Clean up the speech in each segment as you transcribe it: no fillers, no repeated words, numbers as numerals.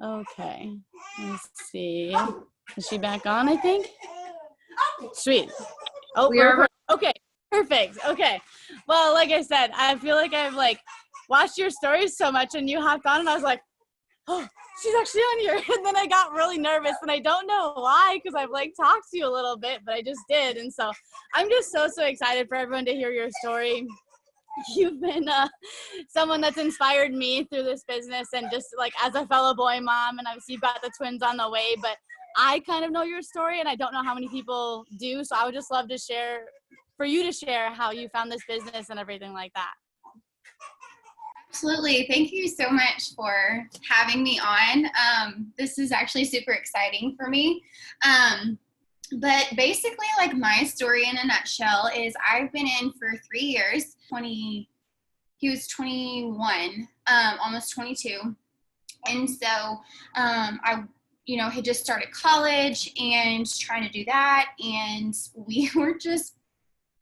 Okay, let's see. Is she back on, I think? Sweet. Oh, okay, perfect. Okay. Well, like I said, I feel like I've like watched your stories so much and you hopped on and I was like, oh, she's actually on here. And then I got really nervous and I don't know why, because I've like talked to you a little bit, but I just did. And so I'm just so excited for everyone to hear your story. You've been someone that's inspired me through this business, and just like as a fellow boy mom, and obviously you've got the twins on the way, but I kind of know your story and I don't know how many people do. So I would just love to share, for you to share how you found this business and everything like that. Absolutely. Thank you so much for having me on. This is actually super exciting for me. But basically, like, my story in a nutshell is I've been in for 3 years. He was 21, almost 22. And so I, had just started college and trying to do that. And we were just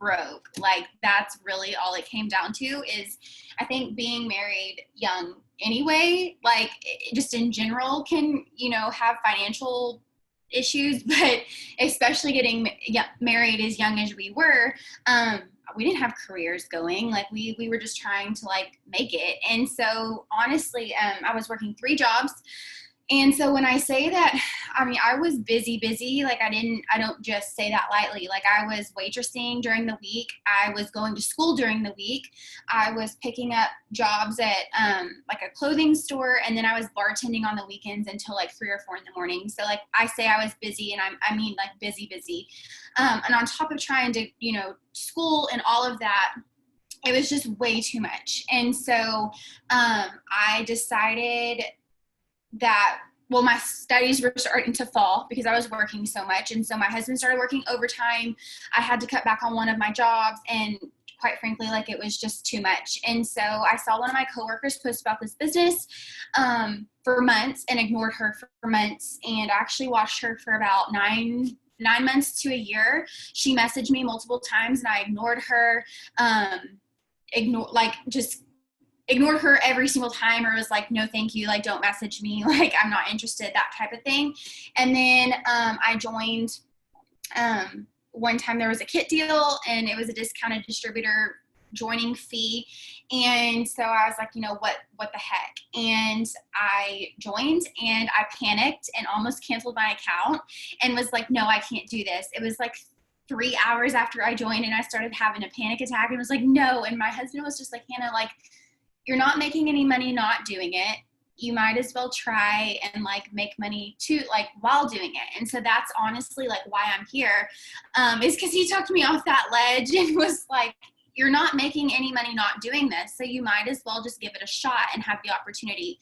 broke. Like, that's really all it came down to. Is I think being married young anyway, like, just in general can, have financial issues, but especially getting married as young as we were, we didn't have careers going. Like, we were just trying to like make it. And so honestly, I was working 3 jobs. And so when I say that, I mean, I was busy, like I don't just say that lightly. Like, I was waitressing during the week. I was going to school during the week. I was picking up jobs at like a clothing store. And then I was bartending on the weekends until like 3 or 4 in the morning. So like, I say I was busy, and I mean like busy. And on top of trying to, school and all of that, it was just way too much. And so I decided that, well, my studies were starting to fall because I was working so much. And so my husband started working overtime. I had to cut back on one of my jobs, and quite frankly, like, it was just too much. And so I saw one of my coworkers post about this business for months and ignored her for months. And I actually watched her for about 9 months to a year. She messaged me multiple times and I ignored her, ignored her every single time, or was like, no, thank you. Like, don't message me. Like, I'm not interested, that type of thing. And then I joined, one time there was a kit deal and it was a discounted distributor joining fee. And so I was like, what the heck? And I joined and I panicked and almost canceled my account and was like, no, I can't do this. It was like 3 hours after I joined and I started having a panic attack and was like, no. And my husband was just like, Hannah, like, you're not making any money not doing it. You might as well try and like make money too, like, while doing it. And so that's honestly like why I'm here, is because he talked me off that ledge and was like, you're not making any money not doing this, so you might as well just give it a shot and have the opportunity.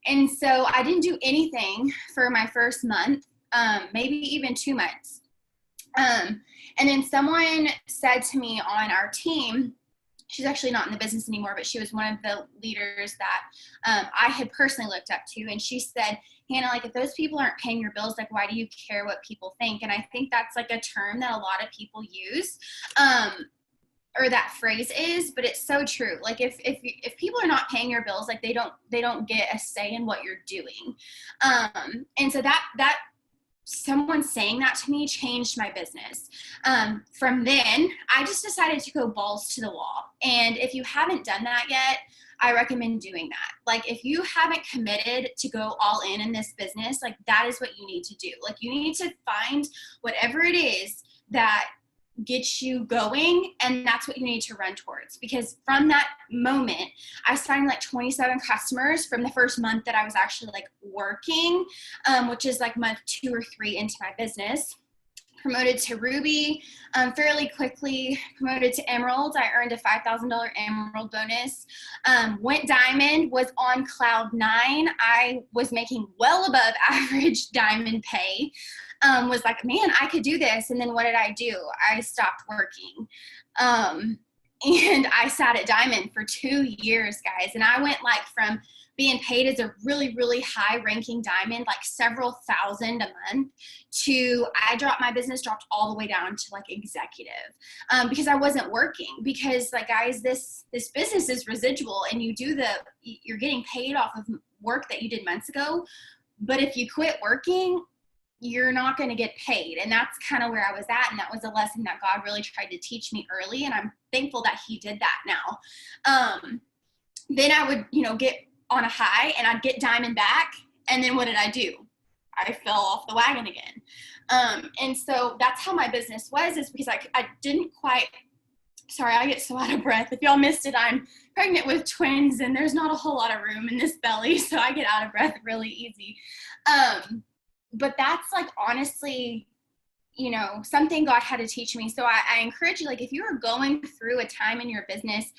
And so I didn't do anything for my first month, maybe even 2 months. And then someone said to me on our team, she's actually not in the business anymore, but she was one of the leaders that I had personally looked up to. And she said, Hannah, like, if those people aren't paying your bills, like, why do you care what people think? And I think that's like a term that a lot of people use, or that phrase is, but it's so true. Like, if people are not paying your bills, like, they don't get a say in what you're doing. And so that someone saying that to me changed my business. From then, I just decided to go balls to the wall. And if you haven't done that yet, I recommend doing that. Like, if you haven't committed to go all in this business, like, that is what you need to do. Like, you need to find whatever it is that gets you going, and that's what you need to run towards. Because from that moment, I signed like 27 customers from the first month that I was actually like working, which is like month 2 or 3 into my business. Promoted to Ruby fairly quickly, promoted to Emerald. I earned a $5,000 Emerald bonus. Went Diamond, was on cloud 9. I was making well above average Diamond pay. Was like, man, I could do this. And then what did I do? I stopped working. And I sat at Diamond for 2 years, guys. And I went like from being paid as a really, really high ranking Diamond, like several thousand a month, to my business dropped all the way down to like executive, because I wasn't working. Because like, guys, this business is residual, and you're getting paid off of work that you did months ago. But if you quit working, you're not going to get paid. And that's kind of where I was at. And that was a lesson that God really tried to teach me early. And I'm thankful that he did that now. Then I would, get on a high and I'd get diamond back. And then what did I do? I fell off the wagon again. And so that's how my business was, is because I didn't quite, sorry, I get so out of breath. If y'all missed it, I'm pregnant with twins and there's not a whole lot of room in this belly. So I get out of breath really easy. But that's like, honestly, something God had to teach me. So I encourage you, like, if you are going through a time in your business,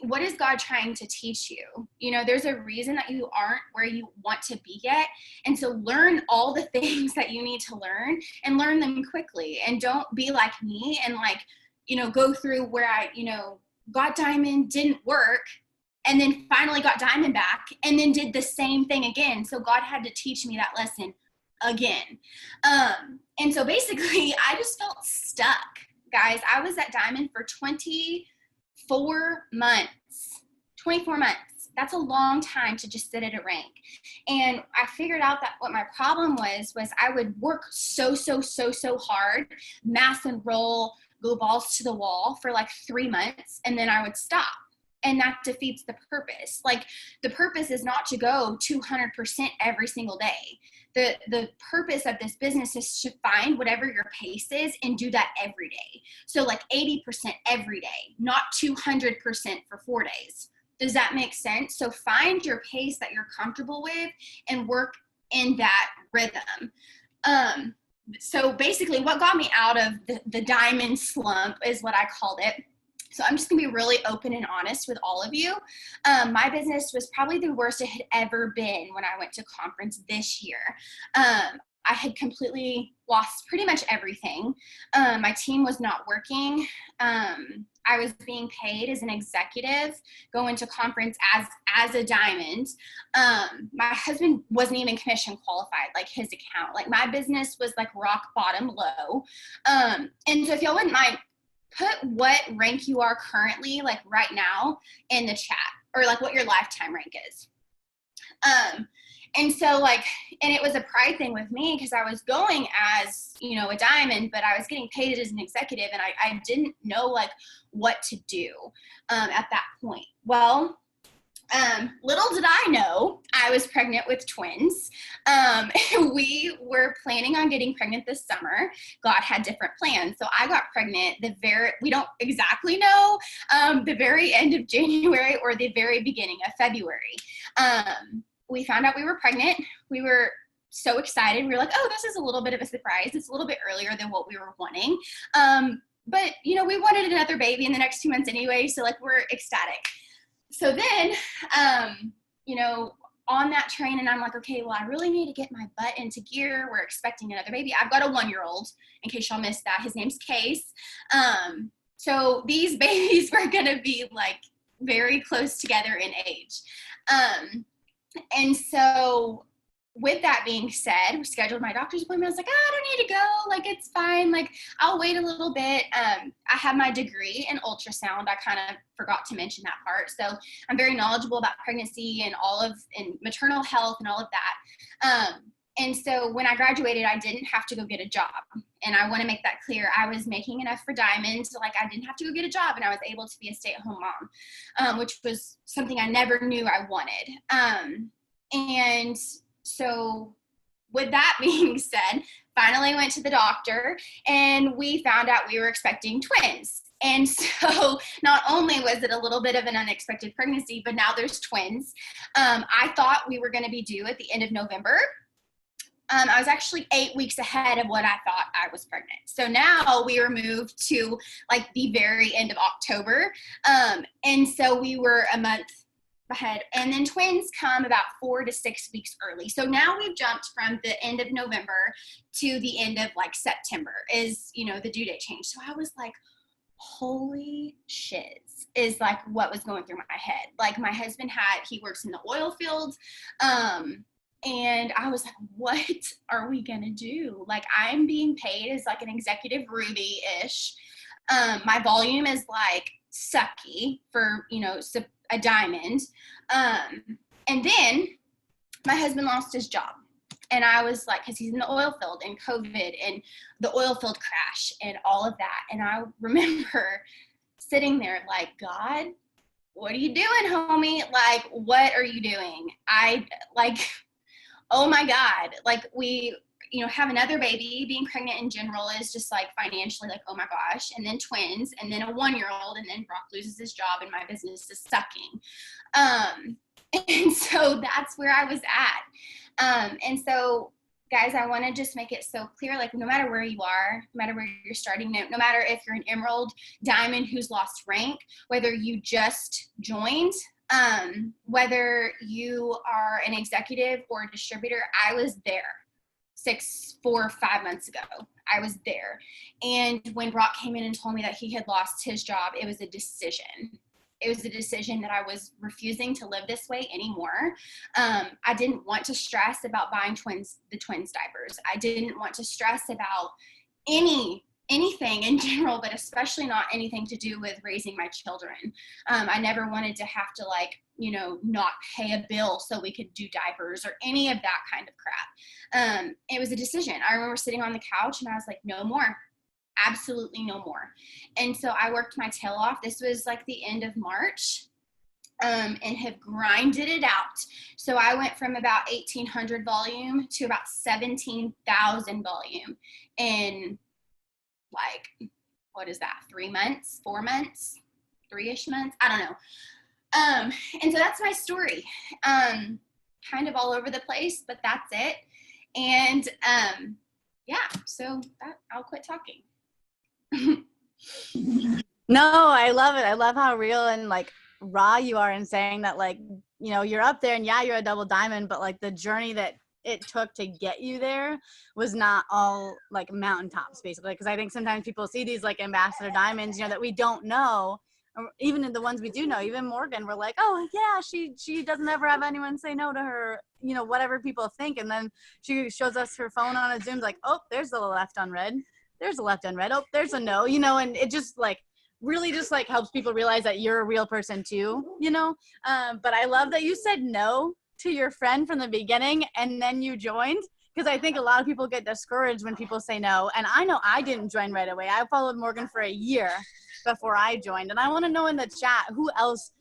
what is God trying to teach you? There's a reason that you aren't where you want to be yet. And so learn all the things that you need to learn and learn them quickly. And don't be like me and go through where I, got diamond, didn't work, and then finally got diamond back and then did the same thing again. So God had to teach me that lesson again. And so basically I just felt stuck, guys. I was at diamond for 24 months. 24 months. That's a long time to just sit at a rank. And I figured out that what my problem was I would work so hard, mass and roll, go balls to the wall for like 3 months, and then I would stop. And that defeats the purpose. Like, the purpose is not to go 200% every single day. The purpose of this business is to find whatever your pace is and do that every day. So like 80% every day, not 200% for 4 days. Does that make sense? So find your pace that you're comfortable with and work in that rhythm. So basically what got me out of the diamond slump is what I called it. So I'm just going to be really open and honest with all of you. My business was probably the worst it had ever been when I went to conference this year. I had completely lost pretty much everything. My team was not working. I was being paid as an executive, going to conference as a diamond. My husband wasn't even commission qualified, like his account. Like, my business was like rock bottom low. And so if y'all wouldn't mind, put what rank you are currently, like right now, in the chat, or like what your lifetime rank is. And so and it was a pride thing with me because I was going as, a diamond, but I was getting paid as an executive, and I didn't know what to do at that point. Well, little did I know I was pregnant with twins. We were planning on getting pregnant this summer. God had different plans. So I got pregnant we don't exactly know, the very end of January or the very beginning of February. We found out we were pregnant. We were so excited. We were like, oh, this is a little bit of a surprise. It's a little bit earlier than what we were wanting. But we wanted another baby in the next 2 months anyway. So we're ecstatic. So then, on that train, and I'm like, okay, well, I really need to get my butt into gear. We're expecting another baby. I've got a 1-year-old, in case y'all missed that. His name's Case. So these babies were going to be very close together in age. And so with that being said, we scheduled my doctor's appointment. I was like, I don't need to go. It's fine. I'll wait a little bit. I have my degree in ultrasound. I kind of forgot to mention that part. So I'm very knowledgeable about pregnancy and and maternal health and all of that. And so when I graduated, I didn't have to go get a job. And I want to make that clear. I was making enough for diamonds. I didn't have to go get a job, and I was able to be a stay-at-home mom, which was something I never knew I wanted. And so with that being said, finally went to the doctor, and we found out we were expecting twins. And so not only was it a little bit of an unexpected pregnancy, but now there's twins. I thought we were going to be due at the end of November. I was actually 8 weeks ahead of what I thought I was pregnant. So now we were moved to the very end of October. And so we were a month ahead, and then twins come about 4 to 6 weeks early. So now we've jumped from the end of November to the end of September is, the due date change. So I was like, holy shiz, is what was going through my head. My husband he works in the oil fields. And I was like, what are we going to do? I'm being paid as an executive Ruby-ish. My volume is sucky for, a diamond. And then my husband lost his job. And I was like, because he's in the oil field and COVID and the oil field crash and all of that. And I remember sitting there like, God, what are you doing, homie? Like, what are you doing? Oh my God, like we, have another baby. Being pregnant in general is just like financially like, oh my gosh, and then twins, and then a 1-year-old, and then Brock loses his job and my business is sucking. And so that's where I was at. And so guys, I want to just make it so clear, like no matter where you are, no matter where you're starting, no matter if you're an emerald, diamond who's lost rank, whether you just joined, whether you are an executive or a distributor, I was there 4 or 5 months ago. I was there. And when Brock came in and told me that he had lost his job, it was a decision. It was a decision that I was refusing to live this way anymore. I didn't want to stress about buying the twins diapers. I didn't want to stress about anything in general, but especially not anything to do with raising my children. I never wanted to have to not pay a bill so we could do diapers or any of that kind of crap. It was a decision. I remember sitting on the couch and I was like, no more. Absolutely no more. And so I worked my tail off. This was like the end of March, and have grinded it out. So I went from about 1,800 volume to about 17,000 volume in what is that? 3 months, 4 months, 3-ish months? I don't know. And so that's my story. Kind of all over the place, but that's it. And so I'll quit talking. No, I love it. I love how real and raw you are in saying that you're up there and you're a double diamond, but the journey that it took to get you there was not all mountaintops basically. Because I think sometimes people see these ambassador diamonds, that we don't know, or even in the ones we do know, even Morgan, we're like, oh yeah, she doesn't ever have anyone say no to her, whatever people think. And then she shows us her phone on a Zoom, like, oh, there's the left unread. There's a left unread. Oh, there's a no, and it just really just helps people realize that you're a real person too, but I love that you said no to your friend from the beginning and then you joined, because I think a lot of people get discouraged when people say no. And I know I didn't join right away. I followed Morgan for a year before I joined. And I want to know in the chat who else,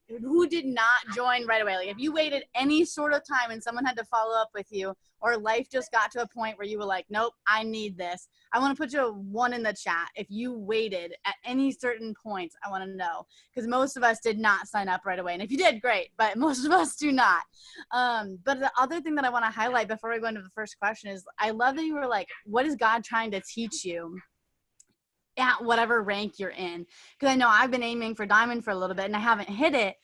who did not join right away. If you waited any sort of time and someone had to follow up with you, or life just got to a point where you were like, nope, I need this. I want to put you a 1 in the chat. If you waited at any certain points, I want to know, because most of us did not sign up right away. And if you did, great, but most of us do not. But the other thing that I want to highlight before we go into the first question is, I love that you were like, what is God trying to teach you at whatever rank you're in? Because I know I've been aiming for diamond for a little bit and I haven't hit it.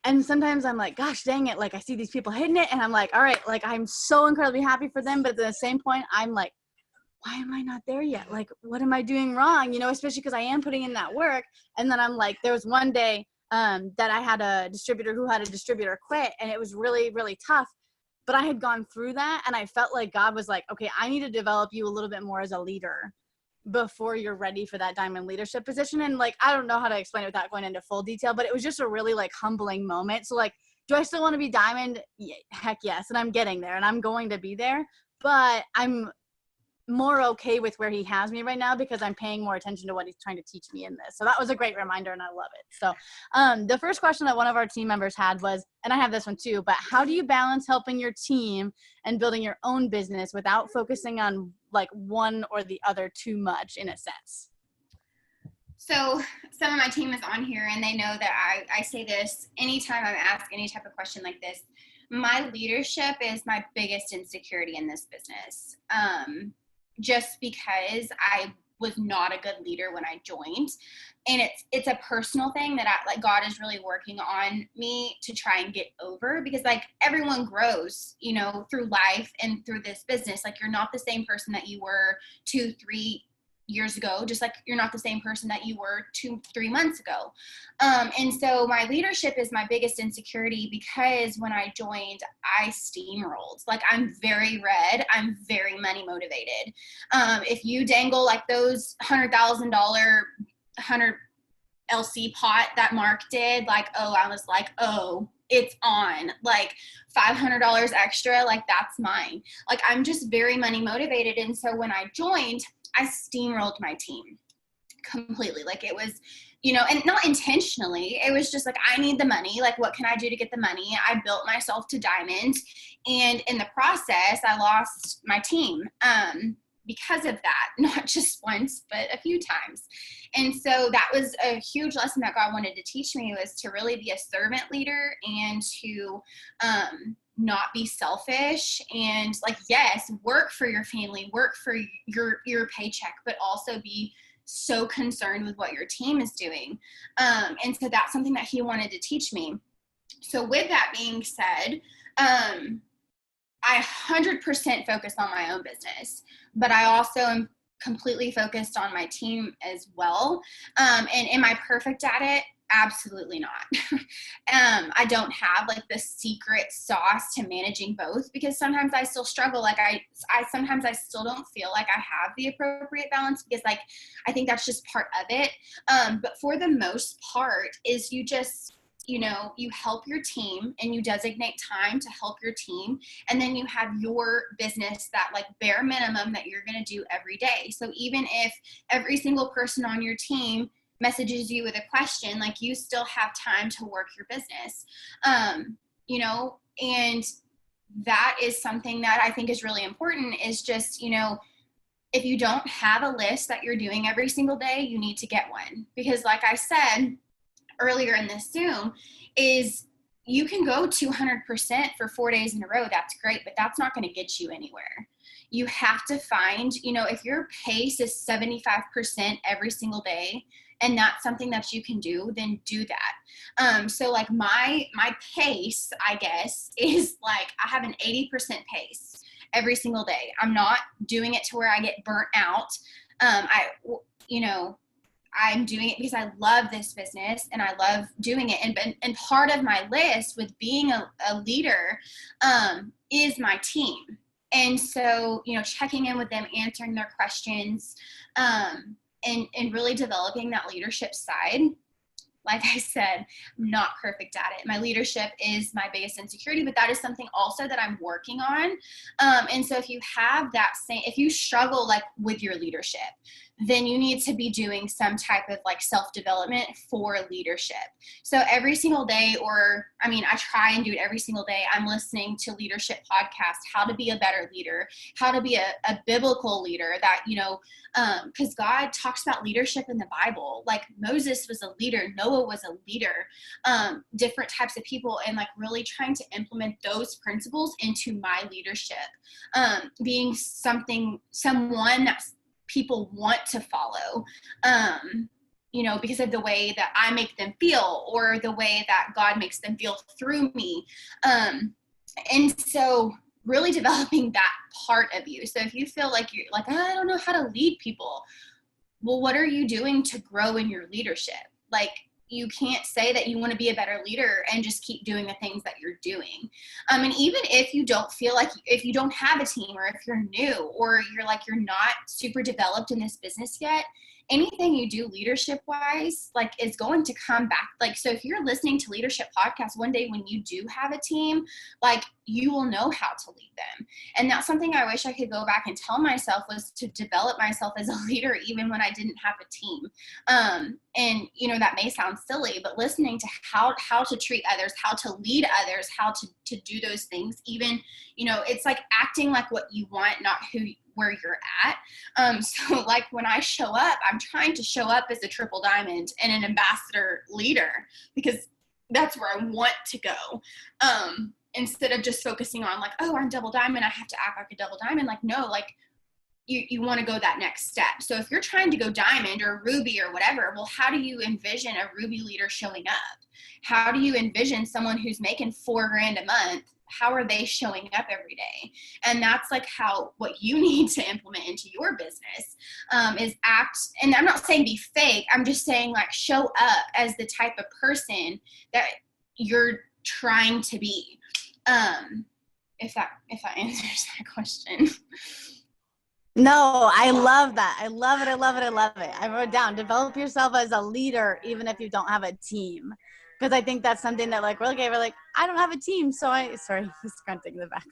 And sometimes I'm like, gosh, dang it. I see these people hitting it and I'm like, all right, I'm so incredibly happy for them. But at the same point, I'm like, why am I not there yet? What am I doing wrong? Especially because I am putting in that work. And then I'm like, there was one day that I had a distributor who had a distributor quit, and it was really, really tough. But I had gone through that and I felt like God was like, okay, I need to develop you a little bit more as a leader before you're ready for that diamond leadership position. And I don't know how to explain it without going into full detail, but it was just a really humbling moment. So do I still want to be diamond? Yeah, heck yes. And I'm getting there and I'm going to be there, but I'm more okay with where he has me right now because I'm paying more attention to what he's trying to teach me in this. So that was a great reminder and I love it. So the first question that one of our team members had was, and I have this one too, but how do you balance helping your team and building your own business without focusing on one or the other too much in a sense? So some of my team is on here and they know that I say this anytime I'm asked any type of question like this. My leadership is my biggest insecurity in this business. Just because I was not a good leader when I joined, and it's a personal thing that God is really working on me to try and get over, because everyone grows, through life and through this business. You're not the same person that you were 2-3 years ago, just you're not the same person that you were 2-3 months ago. And so my leadership is my biggest insecurity, because when I joined, I steamrolled. I'm very red. I'm very money motivated. If you dangle those $100,000, LC pot that Mark did, like, oh, I was like, oh, it's on, like $500 extra, like that's mine. Like I'm just very money motivated. And so when I joined, I steamrolled my team completely. Like it was, and not intentionally, it was just like, I need the money. Like, what can I do to get the money? I built myself to diamond. And in the process, I lost my team because of that, not just once, but a few times. And so that was a huge lesson that God wanted to teach me, was to really be a servant leader and to not be selfish, and like, yes, work for your family, work for your paycheck, but also be so concerned with what your team is doing. And so that's something that he wanted to teach me. So with that being said, I 100% focus on my own business, but I also am completely focused on my team as well. And am I perfect at it? Absolutely not. I don't have like the secret sauce to managing both, because sometimes I still struggle. Like I sometimes I still don't feel like I have the appropriate balance, because like, I think that's just part of it. But for the most part is you just, you help your team and you designate time to help your team. And then you have your business, that like bare minimum that you're going to do every day. So even if every single person on your team messages you with a question, like you still have time to work your business, and that is something that I think is really important, is just, if you don't have a list that you're doing every single day, you need to get one. Because like I said earlier in this Zoom, is you can go 200% for 4 days in a row. That's great, but that's not going to get you anywhere. You have to find, if your pace is 75% every single day, and that's something that you can do, then do that. So like my pace, I guess, is like, I have an 80% pace every single day. I'm not doing it to where I get burnt out. I'm doing it because I love this business and I love doing it. And part of my list with being a leader is my team. And so, checking in with them, answering their questions, and really developing that leadership side. Like I said, I'm not perfect at it. My leadership is my biggest insecurity, but that is something also that I'm working on. And so if you have that if you struggle like with your leadership, then you need to be doing some type of like self-development for leadership. So every single day, I try and do it every single day, I'm listening to leadership podcasts, how to be a better leader, how to be a biblical leader, that, because God talks about leadership in the Bible. Like Moses was a leader, Noah was a leader, different types of people, and like really trying to implement those principles into my leadership, being someone that people want to follow, because of the way that I make them feel, or the way that God makes them feel through me. And so really developing that part of you. So if you feel like you're like, I don't know how to lead people, well, what are you doing to grow in your leadership? Like, you can't say that you want to be a better leader and just keep doing the things that you're doing. And even if you don't feel like, if you don't have a team, or if you're new, or you're like, you're not super developed in this business yet, anything you do leadership wise, like, is going to come back. Like, so if you're listening to leadership podcasts one day when you do have a team, like, you will know how to lead them. And that's something I wish I could go back and tell myself, was to develop myself as a leader even when I didn't have a team. And that may sound silly, but listening to how to treat others, how to lead others, how to do those things, even, it's like acting like what you want, not where you're at. So like when I show up, I'm trying to show up as a triple diamond and an ambassador leader, because that's where I want to go. Instead of just focusing on like, oh, I'm double diamond, I have to act like a double diamond. Like, no, like you want to go that next step. So if you're trying to go diamond or ruby or whatever, well, how do you envision a ruby leader showing up? How do you envision someone who's making $4,000 a month? How are they showing up every day? And that's like what you need to implement into your business, is act. And I'm not saying be fake. I'm just saying like show up as the type of person that you're trying to be. If that answers that question. No, I love that. I love it. I love it. I love it. I wrote down, develop yourself as a leader, even if you don't have a team. Because I think that's something that like, we're like, I don't have a team. Sorry, he's grunting in the back.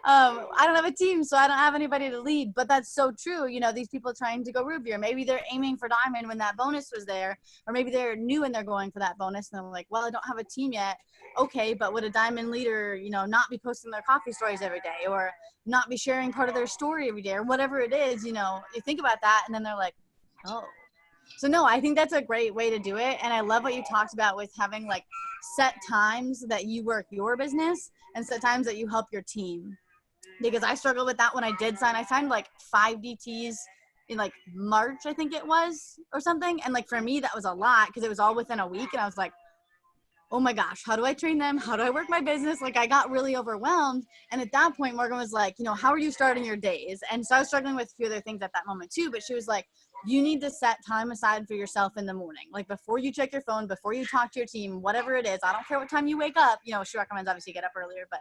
I don't have a team, so I don't have anybody to lead. But that's so true. You know, these people trying to go ruby, or maybe they're aiming for diamond when that bonus was there, or maybe they're new and they're going for that bonus and they're like, well, I don't have a team yet. Okay, but would a diamond leader, you know, not be posting their coffee stories every day, or not be sharing part of their story every day, or whatever it is? You know, you think about that and then they're like, oh. So no, I think that's a great way to do it. And I love what you talked about with having like set times that you work your business and set times that you help your team. Because I struggled with that when I did sign. I signed like 5 DTs in like March, I think it was, or something. And like for me, that was a lot because it was all within a week. And I was like, oh my gosh, how do I train them? How do I work my business? Like I got really overwhelmed. And at that point, Morgan was like, you know, how are you starting your days? And so I was struggling with a few other things at that moment too. But she was like, you need to set time aside for yourself in the morning. Like before you check your phone, before you talk to your team, whatever it is, I don't care what time you wake up. You know, she recommends obviously get up earlier, but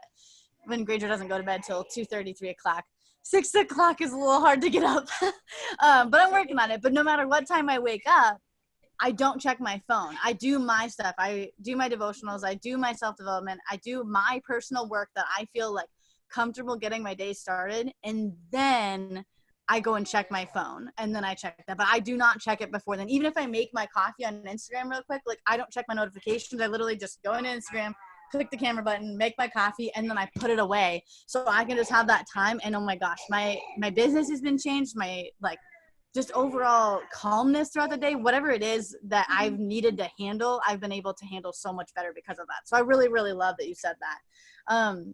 when Granger doesn't go to bed till 2:30, 3 o'clock. 6 o'clock is a little hard to get up. But I'm working on it. But no matter what time I wake up, I don't check my phone. I do my stuff. I do my devotionals. I do my self-development. I do my personal work that I feel like comfortable getting my day started. And then I go and check my phone and then I check that. But I do not check it before then. Even if I make my coffee on Instagram real quick, like I don't check my notifications. I literally just go into Instagram, click the camera button, make my coffee, and then I put it away. So I can just have that time. And oh my gosh, my business has been changed. My like just overall calmness throughout the day, whatever it is that I've needed to handle, I've been able to handle so much better because of that. So I really, really love that you said that.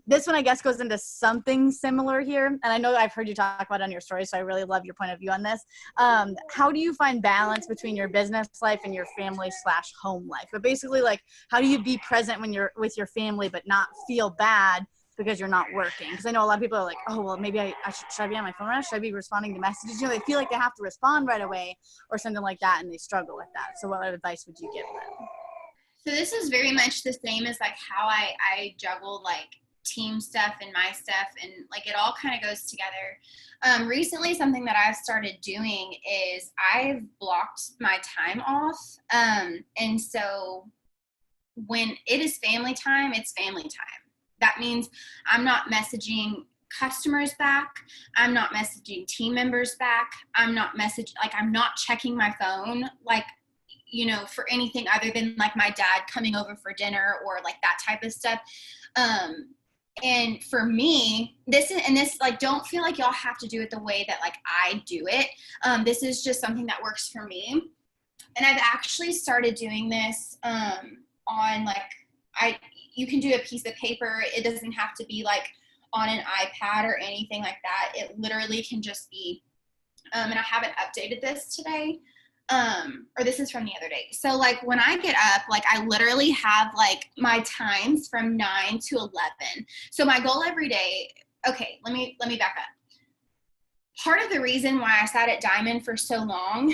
This one, I guess, goes into something similar here. And I know I've heard you talk about it on your story, so I really love your point of view on this. How do you find balance between your business life and your family/home life? But basically, like, how do you be present when you're with your family but not feel bad because you're not working? Because I know a lot of people are like, oh, well, maybe should I be on my phone right now? Should I be responding to messages? You know, they feel like they have to respond right away or something like that, and they struggle with that. So what advice would you give them? So this is very much the same as like how I juggle like team stuff and my stuff, and like it all kind of goes together. Recently, something that I've started doing is I've blocked my time off. And so when it is family time, it's family time. That means I'm not messaging customers back. I'm not messaging team members back. I'm not checking my phone, like, you know, for anything other than like my dad coming over for dinner or like that type of stuff. And for me, this like, don't feel like y'all have to do it the way that like I do it. This is just something that works for me. And I've actually started doing this on like, you can do a piece of paper. It doesn't have to be like on an iPad or anything like that. It literally can just be, and I haven't updated this today, or this is from the other day. So like when I get up, like I literally have like my times from 9 to 11. So my goal every day, okay, let me back up. Part of the reason why I sat at Diamond for so long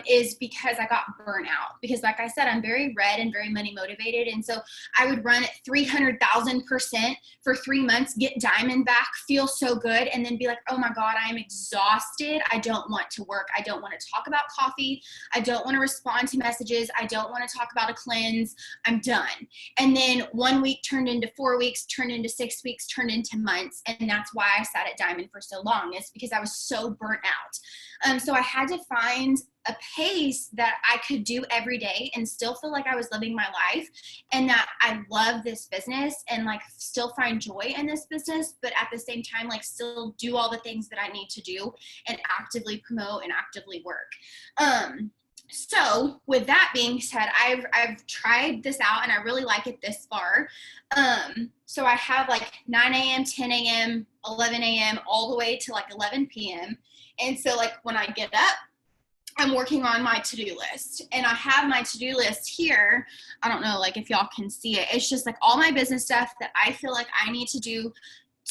is because I got burnt out. Because like I said, I'm very red and very money motivated. And so I would run at 300,000% for 3 months, get Diamond back, feel so good, and then be like, oh my God, I am exhausted. I don't want to work. I don't want to talk about coffee. I don't want to respond to messages. I don't want to talk about a cleanse. I'm done. And then 1 week turned into 4 weeks, turned into 6 weeks, turned into months. And that's why I sat at Diamond for so long, is because I was so burnt out. So I had to find a pace that I could do every day and still feel like I was living my life, and that I love this business and like still find joy in this business, but at the same time, like still do all the things that I need to do and actively promote and actively work. So with that being said, I've tried this out and I really like it this far. So I have like 9 a.m., 10 a.m., 11 a.m., all the way to like 11 p.m. And so like when I get up, I'm working on my to-do list, and I have my to-do list here. I don't know, like if y'all can see it. It's just like all my business stuff that I feel like I need to do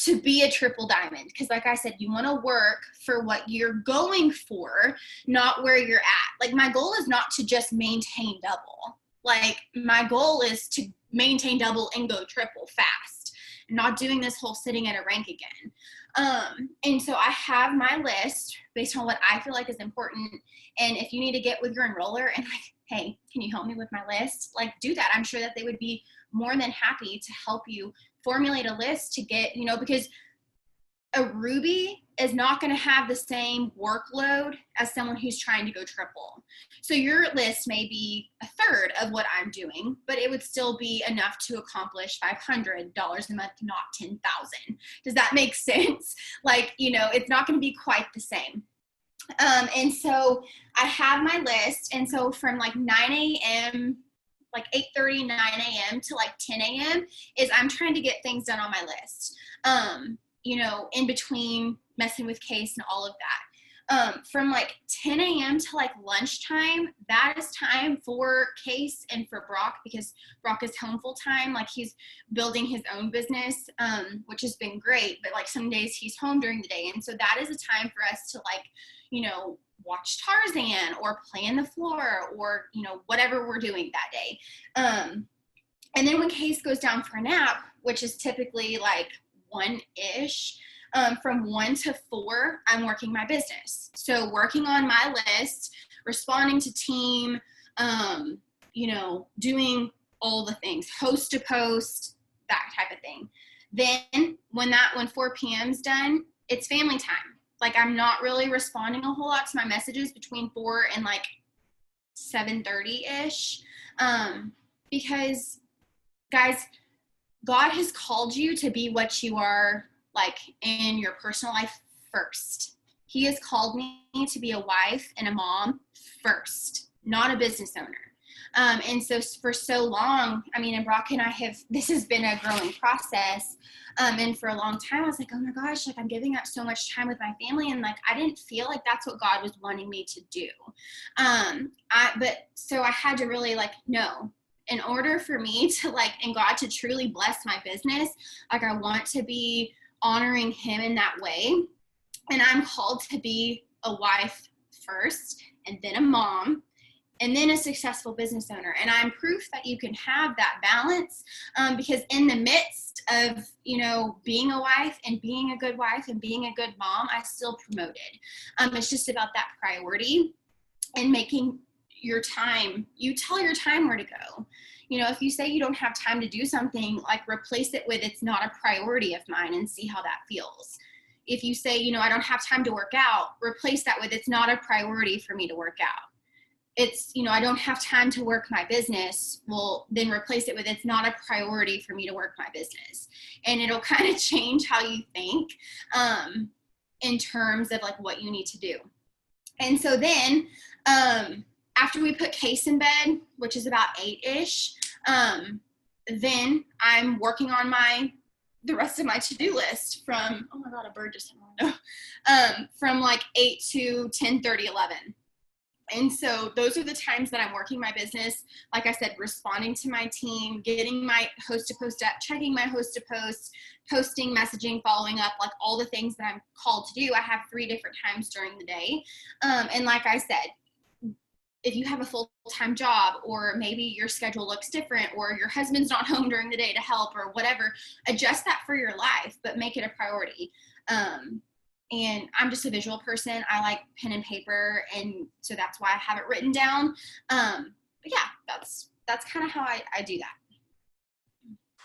to be a triple diamond. Because like I said, you want to work for what you're going for, not where you're at. Like my goal is not to just maintain double. Like my goal is to maintain double and go triple fast. not doing this whole sitting at a rank again. And so I have my list based on what I feel like is important. And if you need to get with your enroller and like, hey, can you help me with my list? Like, do that. I'm sure that they would be more than happy to help you formulate a list to get, you know, because a Ruby is not going to have the same workload as someone who's trying to go triple. So your list may be a third of what I'm doing, but it would still be enough to accomplish $500 a month, not 10,000. Does that make sense? Like, you know, it's not going to be quite the same. And so I have my list. And so from like 9 a.m., like 8:30, 9 a.m. to like 10 a.m. is I'm trying to get things done on my list. You know, in between messing with Case and all of that. From like 10 a.m. to like lunchtime, that is time for Case and for Brock, because Brock is home full time. Like he's building his own business, which has been great. But like some days he's home during the day. And so that is a time for us to like, you know, watch Tarzan or play on the floor or, you know, whatever we're doing that day. And then when Case goes down for a nap, which is typically like 1-ish, from 1 to 4, I'm working my business. So working on my list, responding to team, you know, doing all the things, host to post, that type of thing. Then when 4 p.m.'s done, it's family time. Like I'm not really responding a whole lot to my messages between 4 and like 7:30-ish, because guys, God has called you to be what you are like in your personal life first. He has called me to be a wife and a mom first, not a business owner. And so for so long, I mean, and Brock and I have, this has been a growing process. And for a long time, I was like, oh my gosh, like I'm giving up so much time with my family. And like, I didn't feel like that's what God was wanting me to do. So I had to really like, no, in order for me to like, and God to truly bless my business, like I want to be honoring him in that way. And I'm called to be a wife first, and then a mom, and then a successful business owner. And I'm proof that you can have that balance, because in the midst of, you know, being a wife and being a good wife and being a good mom, I still promoted. It's just about that priority and making your time, you tell your time where to go. You know, if you say you don't have time to do something, like replace it with it's not a priority of mine and see how that feels. If you say, you know, I don't have time to work out, replace that with it's not a priority for me to work out. It's, you know, I don't have time to work my business. Well, then replace it with it's not a priority for me to work my business. And it'll kind of change how you think in terms of like what you need to do. And so then after we put Case in bed, which is about 8-ish, then I'm working on the rest of my to-do list from, oh my God, a bird just hit my window, from like 8 to 10:30, 11. And so those are the times that I'm working my business. Like I said, responding to my team, getting my host to post up, checking my host to post, posting, messaging, following up, like all the things that I'm called to do. I have 3 different times during the day. And like I said, if you have a full-time job, or maybe your schedule looks different, or your husband's not home during the day to help or whatever, adjust that for your life, but make it a priority. And I'm just a visual person. I like pen and paper. And so that's why I have it written down. But yeah, that's kind of how I do that.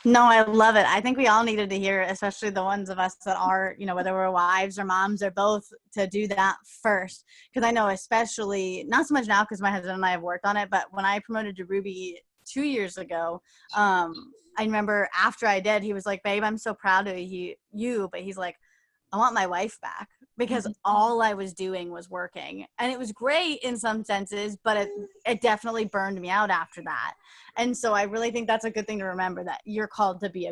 No, I love it. I think we all needed to hear, especially the ones of us that are, you know, whether we're wives or moms or both, to do that first. Because I know, especially, not so much now because my husband and I have worked on it, but when I promoted to Ruby 2 years ago, I remember after I did, he was like, babe, I'm so proud of you. But he's like, I want my wife back, because all I was doing was working, and it was great in some senses, but it definitely burned me out after that. And so I really think that's a good thing to remember, that you're called to be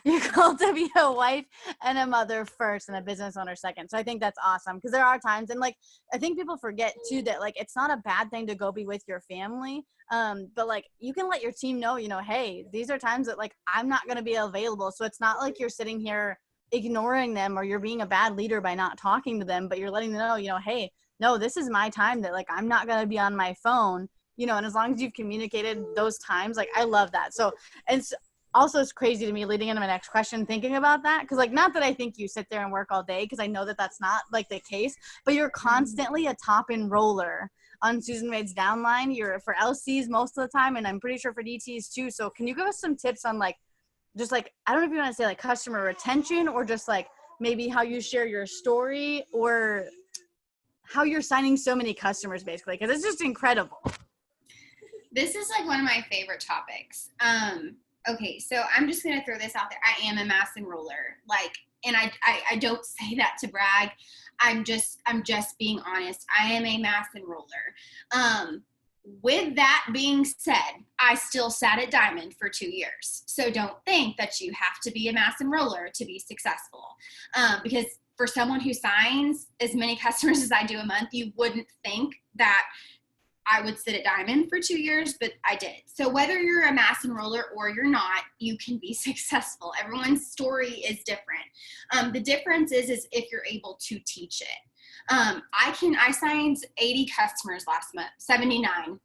you're called to be a wife and a mother first, and a business owner second. So I think that's awesome, because there are times, and like I think people forget too that like it's not a bad thing to go be with your family, but like you can let your team know, you know, hey, these are times that like I'm not going to be available. So it's not like you're sitting here ignoring them, or you're being a bad leader by not talking to them, but you're letting them know, you know, hey, no, this is my time that like I'm not going to be on my phone, you know, and as long as you've communicated those times, like, I love that. So, and also it's crazy to me leading into my next question, thinking about that. Cause like, not that I think you sit there and work all day, cause I know that that's not like the case, but you're constantly a top enroller on Susan Maid's downline. You're for LCs most of the time. And I'm pretty sure for DTs too. So can you give us some tips on like, just like, I don't know if you want to say like customer retention or just like maybe how you share your story or how you're signing so many customers basically. Cause it's just incredible. This is like one of my favorite topics. Okay, so I'm just gonna throw this out there. I am a mass enroller, like, and I don't say that to brag. I'm just being honest. I am a mass enroller. With that being said, I still sat at Diamond for 2 years. So don't think that you have to be a mass enroller to be successful. Because for someone who signs as many customers as I do a month, you wouldn't think that I would sit at Diamond for 2 years, but I did. So whether you're a mass enroller or you're not, you can be successful. Everyone's story is different. The difference is if you're able to teach it. I signed 80 customers last month, 79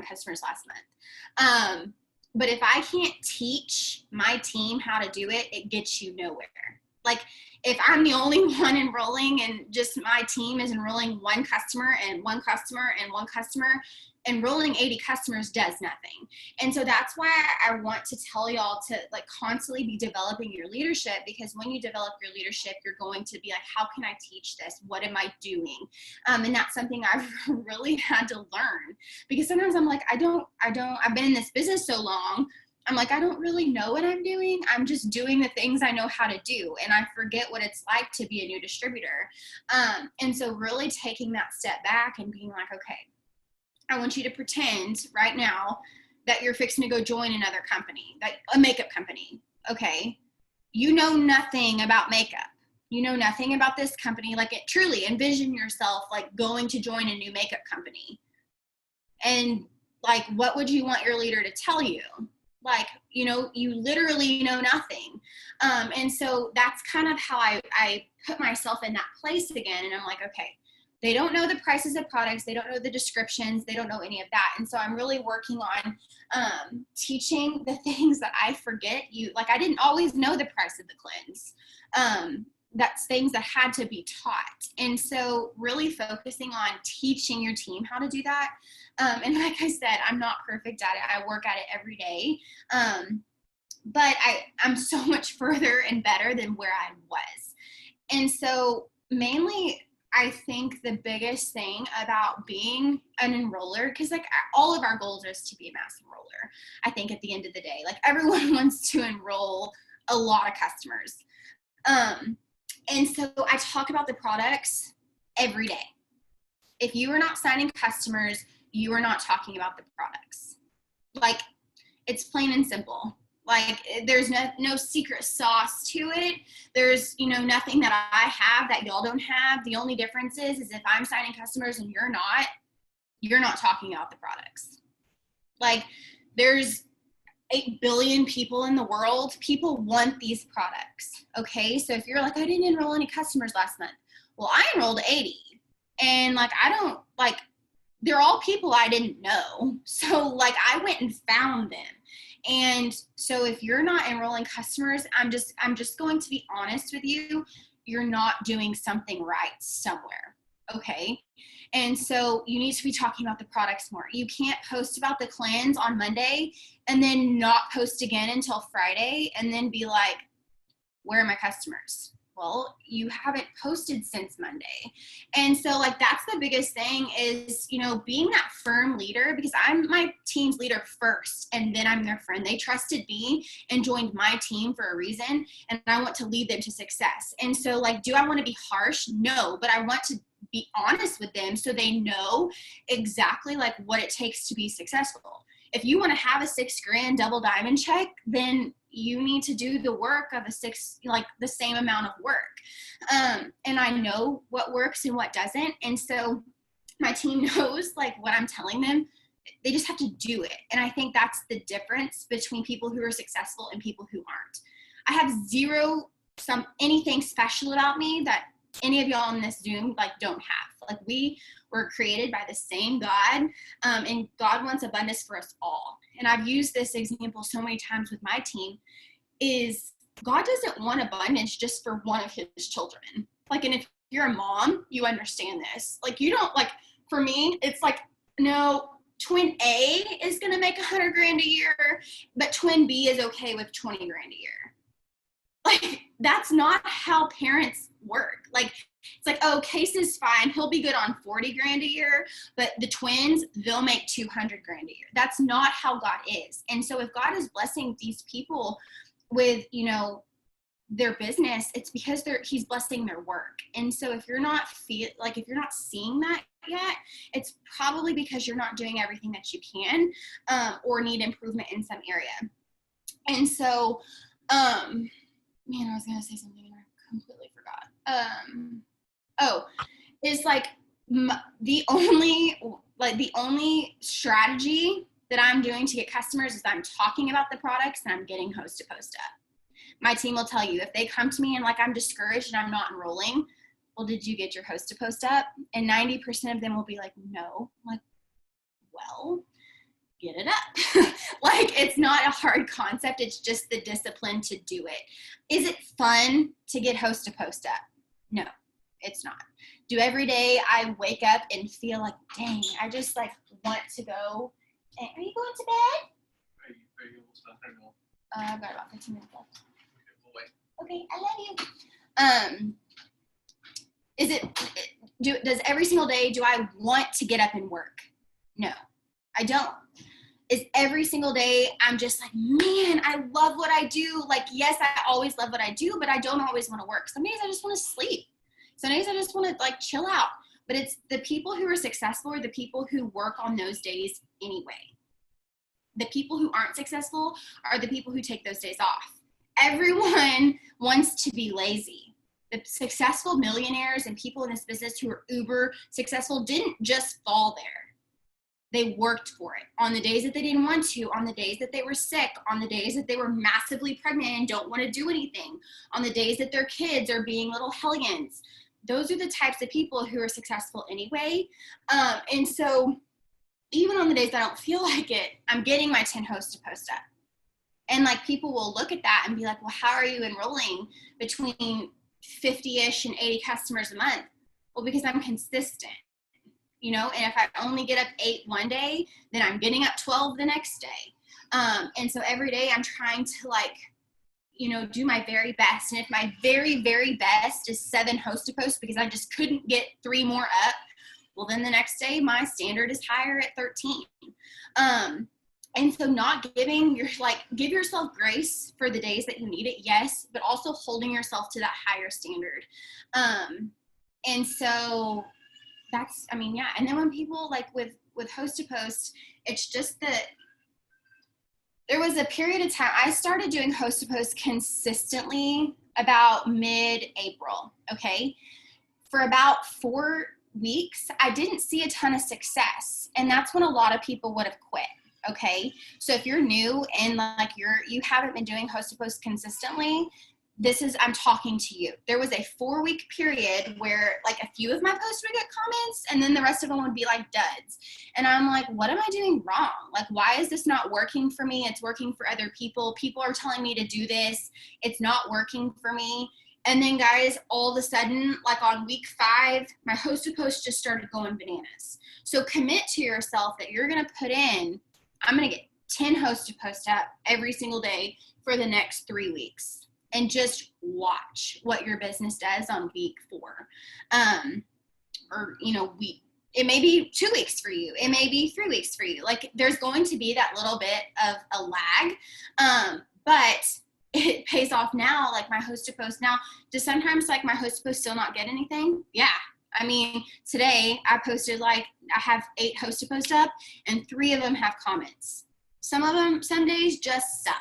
customers last month. But if I can't teach my team how to do it, it gets you nowhere. Like, if I'm the only one enrolling and just my team is enrolling one customer and one customer and one customer, enrolling 80 customers does nothing. And so that's why I want to tell y'all to like constantly be developing your leadership, because when you develop your leadership, you're going to be like, how can I teach this? What am I doing? And that's something I've really had to learn, because sometimes I'm like, I've been in this business so long. I'm like, I don't really know what I'm doing. I'm just doing the things I know how to do. And I forget what it's like to be a new distributor. And so really taking that step back and being like, okay, I want you to pretend right now that you're fixing to go join another company, like a makeup company. Okay. You know nothing about makeup. You know nothing about this company. Like, it truly envision yourself like going to join a new makeup company. And like, what would you want your leader to tell you? Like, you know, you literally know nothing. And so that's kind of how I put myself in that place again. And I'm like, okay, they don't know the prices of products. They don't know the descriptions. They don't know any of that. And so I'm really working on teaching the things that I forget. Like, I didn't always know the price of the cleanse. That's things that had to be taught. And so really focusing on teaching your team how to do that. And like I said, I'm not perfect at it. I work at it every day. But I'm so much further and better than where I was. And so mainly, I think the biggest thing about being an enroller, because like all of our goals is to be a mass enroller. I think at the end of the day, like everyone wants to enroll a lot of customers. And so I talk about the products every day. If you are not signing customers, you are not talking about the products. Like, it's plain and simple. Like, there's no secret sauce to it. There's, you know, nothing that I have that y'all don't have. The only difference is if I'm signing customers and you're not talking about the products. Like, there's 8 billion people in the world. People want these products. Okay. So if you're like, I didn't enroll any customers last month. Well, I enrolled 80. And like, they're all people I didn't know. So like, I went and found them. And so if you're not enrolling customers, I'm just going to be honest with you. You're not doing something right somewhere. Okay. And so you need to be talking about the products more. You can't post about the cleanse on Monday and then not post again until Friday and then be like, where are my customers? Well, you haven't posted since Monday. And so like, that's the biggest thing is, you know, being that firm leader, because I'm my team's leader first and then I'm their friend. They trusted me and joined my team for a reason. And I want to lead them to success. And so like, do I want to be harsh? No, but I want to be honest with them so they know exactly like what it takes to be successful. If you want to have a $6,000 double diamond check, then you need to do the work of the same amount of work. And I know what works and what doesn't. And so my team knows like what I'm telling them. They just have to do it. And I think that's the difference between people who are successful and people who aren't. I have anything special about me that any of y'all in this Zoom like don't have. Like we were created by the same God, and God wants abundance for us all. And I've used this example so many times with my team, is God doesn't want abundance just for one of his children. Like, and if you're a mom, you understand this. Like, you don't, like, for me, it's like, no, twin A is going to make $100,000 a year, but twin B is okay with $20,000 a year. Like, that's not how parents work. Like, it's like, oh, Case is fine. He'll be good on $40,000 a year, but the twins, they'll make $200,000 a year. That's not how God is. And so if God is blessing these people with, you know, their business, it's because he's blessing their work. And so if you're not if you're not seeing that yet, it's probably because you're not doing everything that you can, or need improvement in some area. And so, man, I was gonna say something and I completely forgot. Is like the only strategy that I'm doing to get customers is I'm talking about the products and I'm getting host to post up. My team will tell you if they come to me and like I'm discouraged and I'm not enrolling, well, did you get your host to post up? And 90% of them will be like, no. I'm like, well, get it up. Like, it's not a hard concept. It's just the discipline to do it. Is it fun to get host to post up? No, it's not. Do every day I wake up and feel like, dang, I just like want to go. Are you going to bed? Are you almost done or no? I've got about 15 minutes left. Okay, we'll wait. Okay, I love you. Does every single day, do I want to get up and work? No, I don't. Is every single day, I'm just like, man, I love what I do. Like, yes, I always love what I do, but I don't always want to work. Some days I just want to sleep. Some days I just want to like chill out. But it's the people who are successful are the people who work on those days anyway. The people who aren't successful are the people who take those days off. Everyone wants to be lazy. The successful millionaires and people in this business who are uber successful didn't just fall there. They worked for it on the days that they didn't want to, on the days that they were sick, on the days that they were massively pregnant and don't want to do anything, on the days that their kids are being little hellions. Those are the types of people who are successful anyway. And so even on the days that I don't feel like it, I'm getting my 10 hosts to post up. And like people will look at that and be like, well, how are you enrolling between 50-ish and 80 customers a month? Well, because I'm consistent, you know, and if I only get up 8 one day, then I'm getting up 12 the next day. And so every day I'm trying to like, you know, do my very best. And if my very, very best is 7 host to post because I just couldn't get 3 more up, well, then the next day my standard is higher at 13. And so not giving give yourself grace for the days that you need it. Yes. But also holding yourself to that higher standard. And so that's, I mean, yeah. And then when people like with host to post, it's just that there was a period of time, I started doing host to post consistently about mid-April. Okay. For about 4 weeks, I didn't see a ton of success. And that's when a lot of people would have quit. Okay. So if you're new and like you haven't been doing host to post consistently, I'm talking to you. There was a 4-week period where like a few of my posts would get comments and then the rest of them would be like duds. And I'm like, what am I doing wrong? Like, why is this not working for me? It's working for other people. People are telling me to do this. It's not working for me. And then guys, all of a sudden, like on week 5, my host to post just started going bananas. So commit to yourself that you're going to put in, I'm going to get 10 hosts to post up every single day for the next 3 weeks. And just watch what your business does on week 4. Or, you know, it may be 2 weeks for you. It may be 3 weeks for you. Like there's going to be that little bit of a lag. But it pays off now, like my host to post now. Does sometimes like my host to post still not get anything? Yeah. I mean, today I posted I have 8 hosts to post up and 3 of them have comments. Some of them, some days just suck.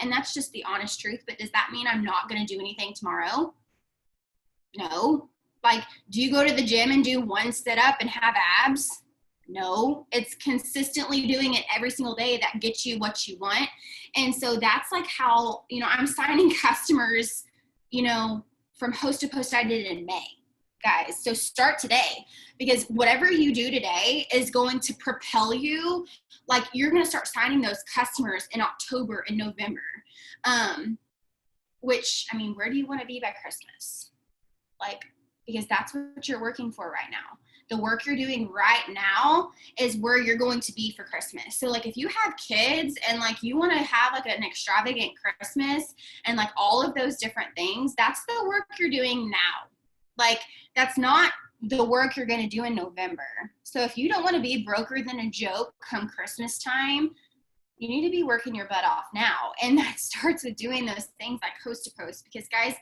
And that's just the honest truth. But does that mean I'm not going to do anything tomorrow? No. Do you go to the gym and do 1 sit up and have abs? No. It's consistently doing it every single day that gets you what you want. And so that's like how, you know, I'm signing customers, you know, from Host to Post I did in May, guys. So start today, because whatever you do today is going to propel you. Like, you're going to start signing those customers in October and November. Which, I mean, where do you want to be by Christmas? Like, because that's what you're working for right now. The work you're doing right now is where you're going to be for Christmas. So like, if you have kids and like you want to have like an extravagant Christmas and like all of those different things, that's the work you're doing now. Like, that's not the work you're going to do in November. So if you don't want to be broker than a joke come Christmas time, you need to be working your butt off now. And that starts with doing those things like Host to Post, because guys,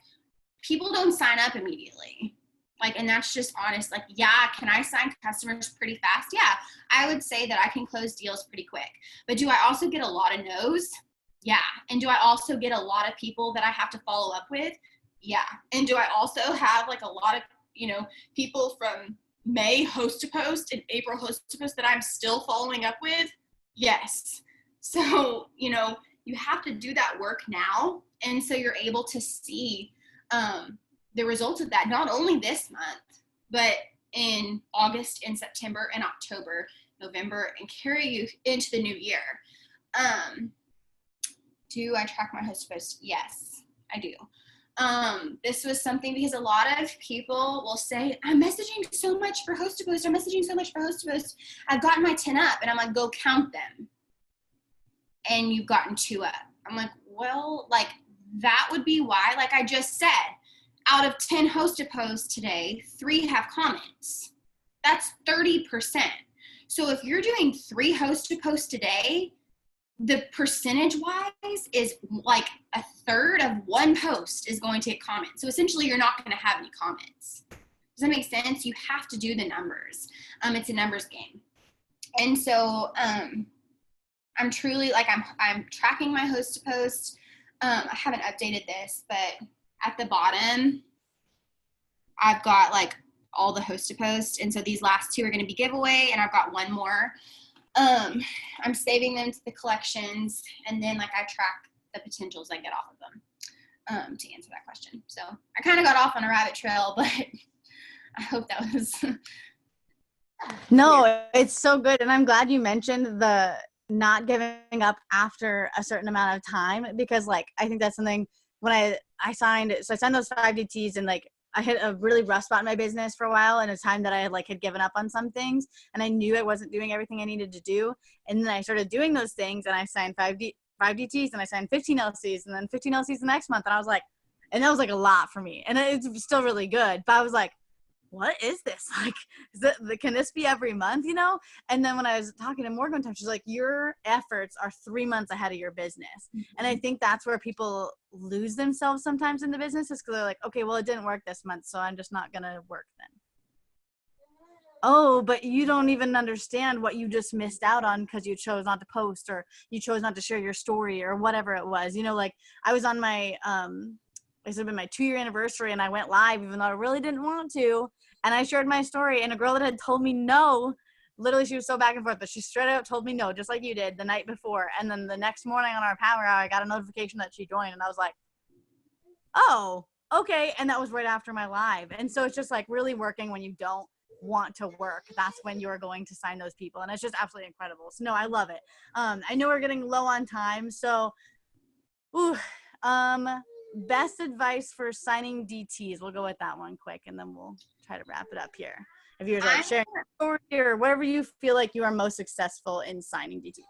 people don't sign up immediately. Like, and that's just honest. Like, yeah, can I sign customers pretty fast? Yeah, I would say that I can close deals pretty quick. But do I also get a lot of no's? Yeah. And do I also get a lot of people that I have to follow up with? Yeah. And do I also have like a lot of, people from May Host to Post and April Host to Post that I'm still following up with? Yes. So, you have to do that work now. And so you're able to see, the results of that, not only this month, but in August and September and October, November, and carry you into the new year. Do I track my Host to Post? Yes, I do. This was something, because a lot of people will say, I'm messaging so much for Host to Post. I'm messaging so much for Host to Post. I've gotten my 10 up. And I'm like, go count them. And you've gotten 2 up. I'm like, well, like, that would be why, like I just said, out of 10 Host to Post today, 3 have comments. That's 30%. So if you're doing 3 Host to Post today, the percentage wise is like a third of 1 post is going to get comments. So essentially you're not going to have any comments. Does that make sense? You have to do the numbers. It's a numbers game. And so I'm truly like, I'm tracking my Host to Post. I haven't updated this, but at the bottom, I've got like all the Host to Post. And so these last 2 are going to be giveaway, and I've got 1 more. I'm saving them to the collections, and then like I track the potentials I get off of them, to answer that question. So I kind of got off on a rabbit trail, but I hope that was. No, it's so good. And I'm glad you mentioned the not giving up after a certain amount of time, because like, I think that's something when I signed those 5 DTs, and like, I hit a really rough spot in my business for a while, and a time that I had given up on some things, and I knew I wasn't doing everything I needed to do. And then I started doing those things, and I signed 5 DTs, and I signed 15 LCs, and then 15 LCs the next month. And I was like, and that was like a lot for me, and it's still really good. But I was like, what is this? Like, can this be every month, And then when I was talking to Morgan one time, she's like, your efforts are 3 months ahead of your business. Mm-hmm. And I think that's where people lose themselves sometimes in the business, is because they're like, okay, well, it didn't work this month, so I'm just not going to work then. Oh, but you don't even understand what you just missed out on because you chose not to post, or you chose not to share your story, or whatever it was. Like, I was on my, it had been my 2-year anniversary, and I went live even though I really didn't want to. And I shared my story, and a girl that had told me no, literally she was so back and forth, but she straight up told me no, just like you did the night before. And then the next morning on our power hour, I got a notification that she joined, and I was like, oh, okay. And that was right after my live. And so it's just like really working when you don't want to work. That's when you're going to sign those people. And it's just absolutely incredible. So no, I love it. I know we're getting low on time. So, best advice for signing DTs. We'll go with that one quick, and then we'll try to wrap it up here. If you're like sharing your story or whatever you feel like you are most successful in signing DTs.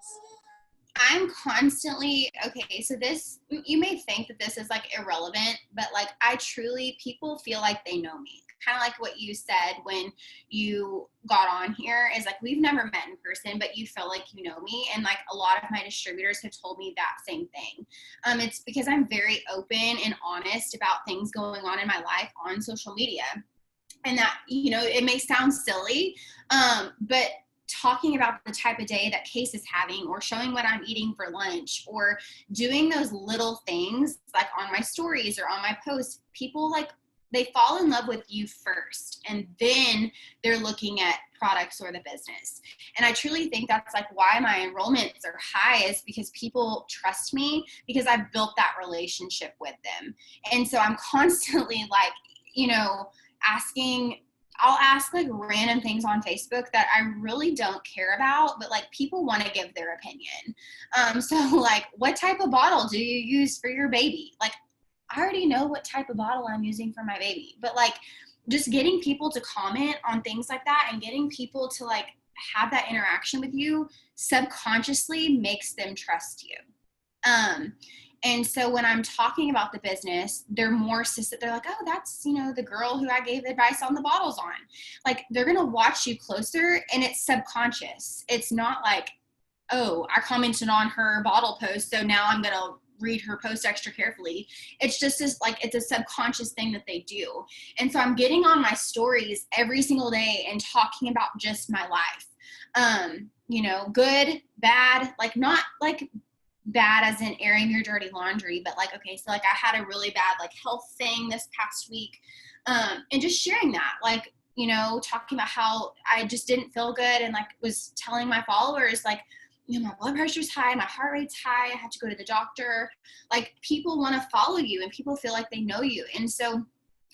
I'm constantly, okay, so this, you may think that this is like irrelevant, but like I truly, people feel like they know me. Kind of like what you said when you got on here, is like, we've never met in person, but you feel like you know me. And like a lot of my distributors have told me that same thing. It's because I'm very open and honest about things going on in my life on social media. And that, it may sound silly, but talking about the type of day that Case is having, or showing what I'm eating for lunch, or doing those little things like on my stories or on my posts, people like They fall in love with you first, and then they're looking at products or the business. And I truly think that's like why my enrollments are high, is because people trust me because I've built that relationship with them. And so I'm constantly like, you know, I'll ask like random things on Facebook that I really don't care about, but like people want to give their opinion. So like, what type of bottle do you use for your baby? Like, I already know what type of bottle I'm using for my baby, but like just getting people to comment on things like that and getting people to like have that interaction with you subconsciously makes them trust you. And so when I'm talking about the business, they're like, oh, that's, you know, the girl who I gave advice on the bottles on. Like, they're going to watch you closer, and it's subconscious. It's not like, oh, I commented on her bottle post, so now I'm going to read her post extra carefully. It's just this, like, it's a subconscious thing that they do. And so I'm getting on my stories every single day and talking about just my life. You know, good, bad, like not like bad as in airing your dirty laundry, but like, okay, so like I had a really bad like health thing this past week, and just sharing that, like, you know, talking about how I just didn't feel good, and like was telling my followers like, you know, my blood pressure's high, my heart rate's high, I had to go to the doctor. Like, people want to follow you and people feel like they know you. And so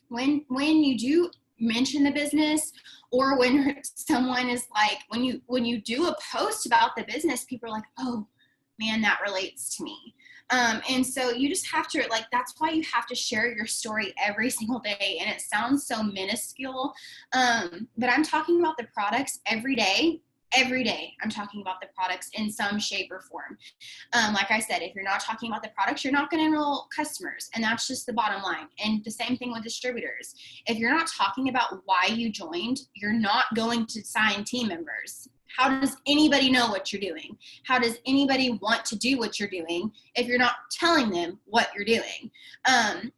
when you do mention the business, or when someone is like, when you do a post about the business, people are like, oh man, that relates to me. And so you just have to, like, that's why you have to share your story every single day. And it sounds so minuscule, but I'm talking about the products every day. Every day I'm talking about the products in some shape or form. Like I said, if you're not talking about the products, you're not going to enroll customers, and that's just the bottom line. And the same thing with distributors. If you're not talking about why you joined, you're not going to sign team members. How does anybody know what you're doing? How does anybody want to do what you're doing if you're not telling them what you're doing?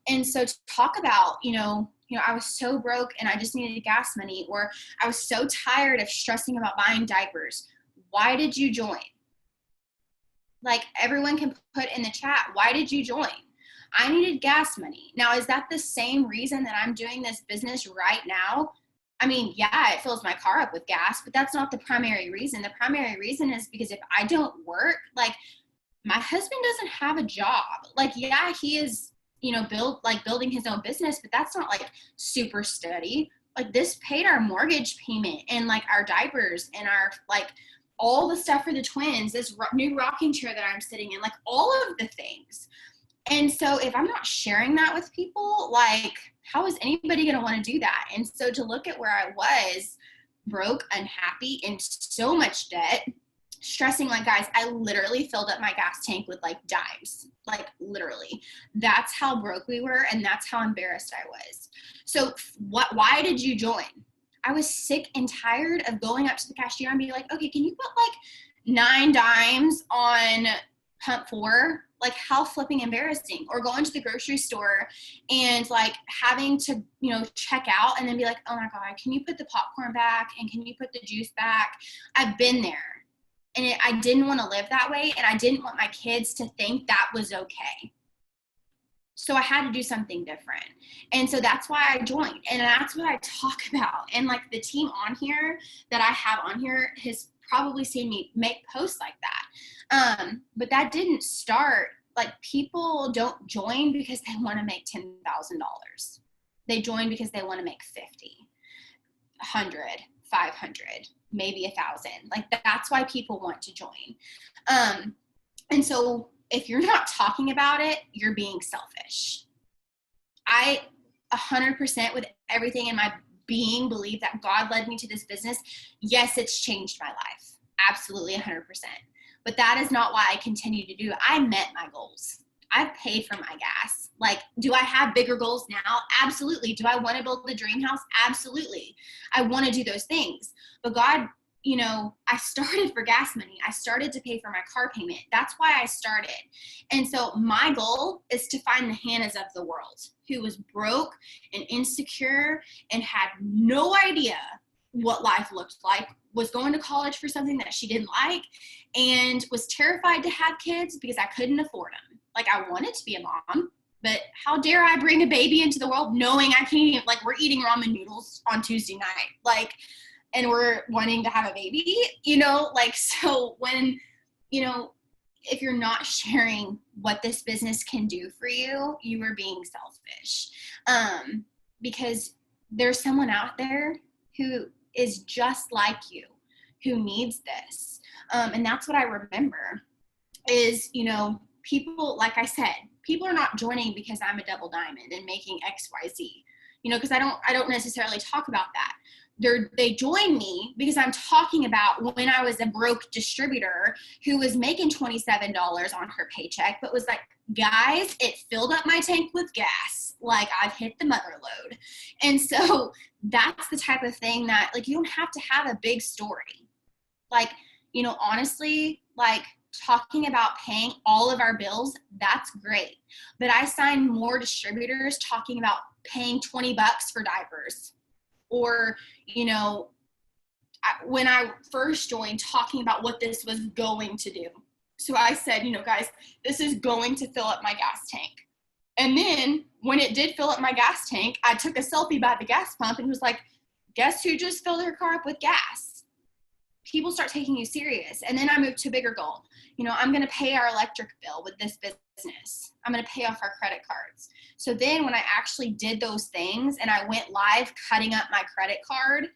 And so to talk about, you know, I was so broke and I just needed gas money, or I was so tired of stressing about buying diapers. Why did you join? Like, everyone can put in the chat, why did you join? I needed gas money. Now, is that the same reason that I'm doing this business right now? I mean, yeah, it fills my car up with gas, but that's not the primary reason. The primary reason is because if I don't work, like, my husband doesn't have a job. Like, yeah, he is, you know, building his own business, but that's not like super steady. Like, this paid our mortgage payment and like our diapers and our, like, all the stuff for the twins, this new rocking chair that I'm sitting in, like all of the things. And so if I'm not sharing that with people, like, how is anybody going to want to do that? And so to look at where I was, broke, unhappy, in so much debt, stressing, like, guys, I literally filled up my gas tank with like dimes, like literally. That's how broke we were, and that's how embarrassed I was. So why did you join? I was sick and tired of going up to the cashier and be like, okay, can you put like 9 dimes on pump 4? Like, how flipping embarrassing. Or going to the grocery store and like having to, you know, check out and then be like, oh my God, can you put the popcorn back? And can you put the juice back? I've been there, and I didn't want to live that way. And I didn't want my kids to think that was okay. So I had to do something different. And so that's why I joined. And that's what I talk about. And like, the team on here that I have on here has probably seen me make posts like that. But that didn't start, like, people don't join because they want to make $10,000. They join because they want to make 50, 100, 500, maybe 1,000. Like, that's why people want to join. And so if you're not talking about it, you're being selfish. I 100% with everything in my being believe that God led me to this business. Yes, it's changed my life. Absolutely 100%. But that is not why I continue to do it. I met my goals. I've paid for my gas. Like, do I have bigger goals now? Absolutely. Do I want to build the dream house? Absolutely. I want to do those things. But God, you know, I started for gas money. I started to pay for my car payment. That's why I started. And so my goal is to find the Hannahs of the world who was broke and insecure and had no idea what life looked like, was going to college for something that she didn't like, and was terrified to have kids because I couldn't afford them. Like, I wanted to be a mom. But how dare I bring a baby into the world knowing I can't even, like, we're eating ramen noodles on Tuesday night, like, and we're wanting to have a baby, you know, like, so when, you know, if you're not sharing what this business can do for you, you are being selfish. Because there's someone out there who is just like you, who needs this. And that's what I remember is, you know, people, like I said, people are not joining because I'm a double diamond and making XYZ, you know, because I don't necessarily talk about that. They join me because I'm talking about when I was a broke distributor who was making $27 on her paycheck, but was like, guys, it filled up my tank with gas. Like, I've hit the mother load. And so that's the type of thing that, like, you don't have to have a big story. Like, you know, honestly, like, talking about paying all of our bills, that's great. But I signed more distributors talking about paying $20 for diapers. Or, you know, when I first joined, talking about what this was going to do. So I said, you know, guys, this is going to fill up my gas tank. And then when it did fill up my gas tank, I took a selfie by the gas pump and was like, guess who just filled her car up with gas? People start taking you serious. And then I moved to a bigger goal. You know, I'm going to pay our electric bill with this business. I'm going to pay off our credit cards. So then when I actually did those things and I went live cutting up my credit card,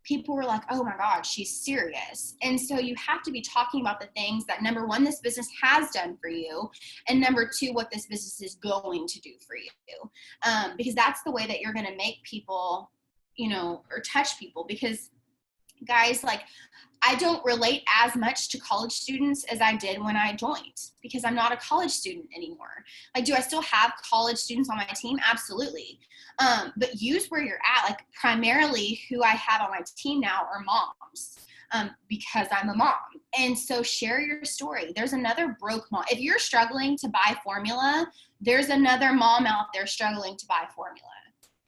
people were like, oh my God, she's serious. And so you have to be talking about the things that, number one, this business has done for you. And number two, what this business is going to do for you. Because that's the way that you're going to make people, you know, or touch people. Because guys, like, I don't relate as much to college students as I did when I joined, because I'm not a college student anymore. Like, do I still have college students on my team? Absolutely. But use where you're at. Like, primarily who I have on my team now are moms, because I'm a mom. And so share your story. There's another broke mom. If you're struggling to buy formula, there's another mom out there struggling to buy formula.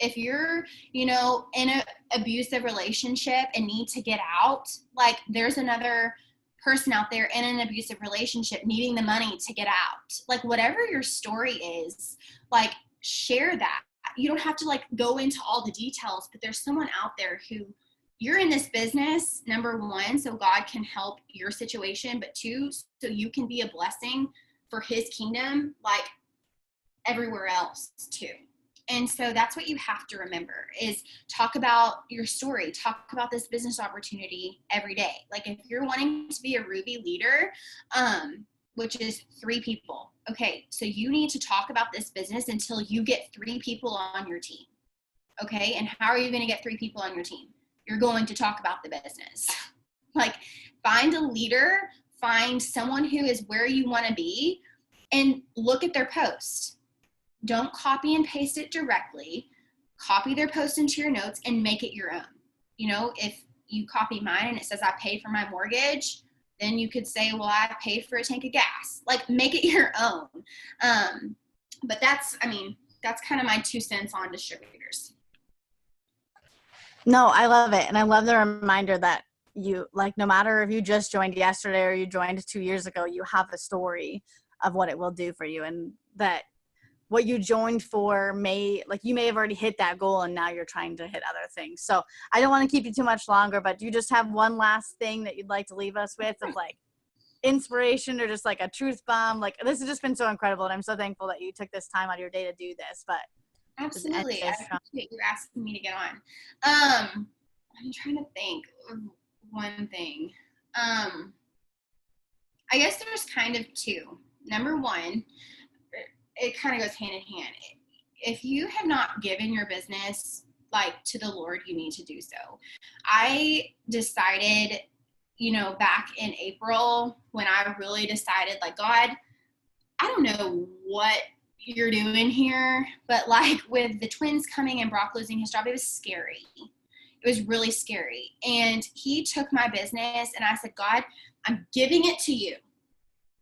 If you're, you know, in an abusive relationship and need to get out, like, there's another person out there in an abusive relationship needing the money to get out. Like, whatever your story is, like, share that. You don't have to, like, go into all the details, but there's someone out there who, you're in this business, number one, so God can help your situation, but two, so you can be a blessing for his kingdom, like, everywhere else too. And so that's what you have to remember is talk about your story, talk about this business opportunity every day. Like, if you're wanting to be a Ruby leader, which is 3 people. Okay. So you need to talk about this business until you get 3 people on your team. Okay. And how are you going to get 3 people on your team? You're going to talk about the business. Like, find a leader, find someone who is where you want to be, and look at their post. Don't copy and paste it directly. Copy their post into your notes and make it your own. You know, if you copy mine and it says I paid for my mortgage, then you could say, well, I paid for a tank of gas. Like, make it your own. But that's kind of my 2 cents on distributors. No, I love it. And I love the reminder that you, like, no matter if you just joined yesterday or you joined 2 years ago, you have a story of what it will do for you, and that what you joined for you may have already hit that goal and now you're trying to hit other things. So I don't want to keep you too much longer, but do you just have one last thing that you'd like to leave us with of, like, inspiration or just like a truth bomb? Like, this has just been so incredible, and I'm so thankful that you took this time out of your day to do this. But absolutely, I appreciate you asking me to get on. I'm trying to think of one thing. I guess there's kind of 2. Number one, it kind of goes hand in hand. If you have not given your business, like, to the Lord, you need to do so. I decided, you know, back in April when I really decided, like, God, I don't know what you're doing here, but, like, with the twins coming and Brock losing his job, it was scary. It was really scary. And he took my business and I said, God, I'm giving it to you.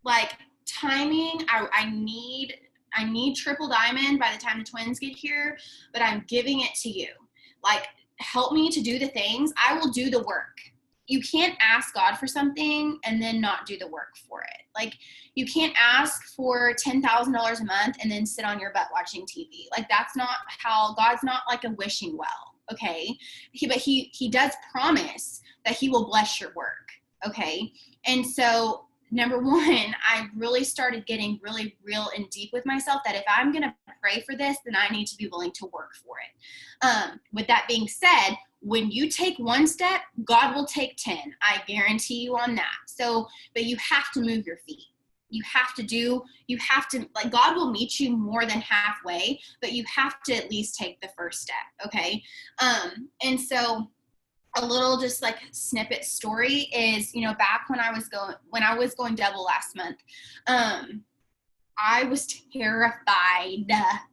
Like, timing, I need triple diamond by the time the twins get here, but I'm giving it to you. Like, help me to do the things. I will do the work. you can't ask God for something and then not do the work for it. Like, you can't ask for $10,000 a month and then sit on your butt watching TV. Like, that's not how, God's not like a wishing well, okay? But he does promise that he will bless your work, okay? And so, number one, I really started getting really real and deep with myself that if I'm going to pray for this, then I need to be willing to work for it. With that being said, when you take one step, God will take 10. I guarantee you on that. So, but you have to move your feet. You have to, like, God will meet you more than halfway, but you have to at least take the first step, okay? And so a little just like snippet story is, you know, back when I was going double last month, I was terrified,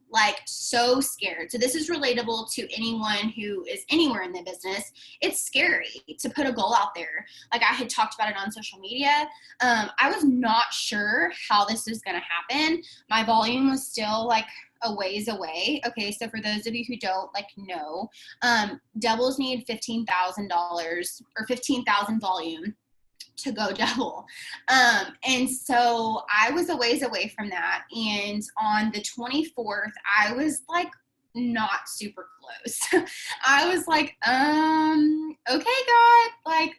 like so scared. So this is relatable to anyone who is anywhere in the business. It's scary to put a goal out there. Like, I had talked about it on social media. I was not sure how this was going to happen. My volume was still like a ways away. Okay, so for those of you who don't like know, doubles need $15,000 or 15,000 volume to go double. And so I was a ways away from that. And on the 24th, I was like not super close. I was like, okay, God, like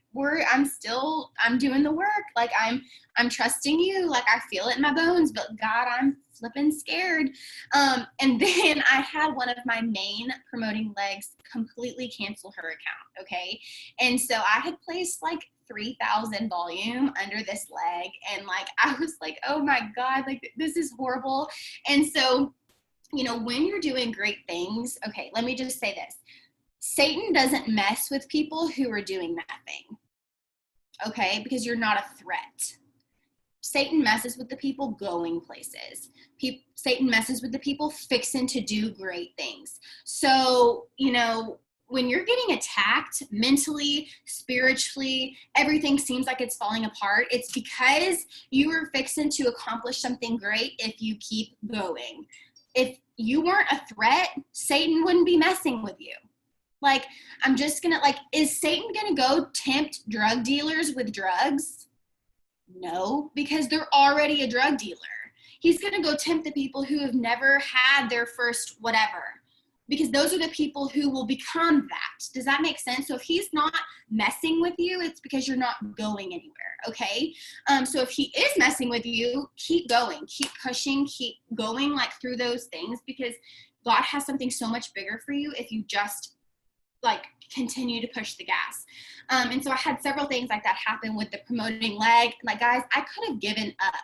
I'm doing the work. Like, I'm trusting you. Like, I feel it in my bones, but God, I'm flipping scared. And then I had one of my main promoting legs completely cancel her account. Okay. And so I had placed like 3,000 volume under this leg. And like, I was like, oh my God, like, this is horrible. And so, you know, when you're doing great things, okay, let me just say this. Satan doesn't mess with people who are doing nothing. Okay. Because you're not a threat. Satan messes with the people going places. Satan messes with the people fixing to do great things. So, you know, when you're getting attacked mentally, spiritually, everything seems like it's falling apart. It's because you were fixing to accomplish something great if you keep going. If you weren't a threat, Satan wouldn't be messing with you. Like, I'm just gonna, like, is Satan gonna go tempt drug dealers with drugs? No, because they're already a drug dealer. He's gonna go tempt the people who have never had their first whatever, because those are the people who will become that. Does that make sense? So if he's not messing with you, it's because you're not going anywhere, okay? So if he is messing with you, keep going, keep pushing, keep going like through those things, because God has something so much bigger for you if you just like continue to push the gas. And so I had several things like that happen with the promoting leg. Like, guys, I could have given up.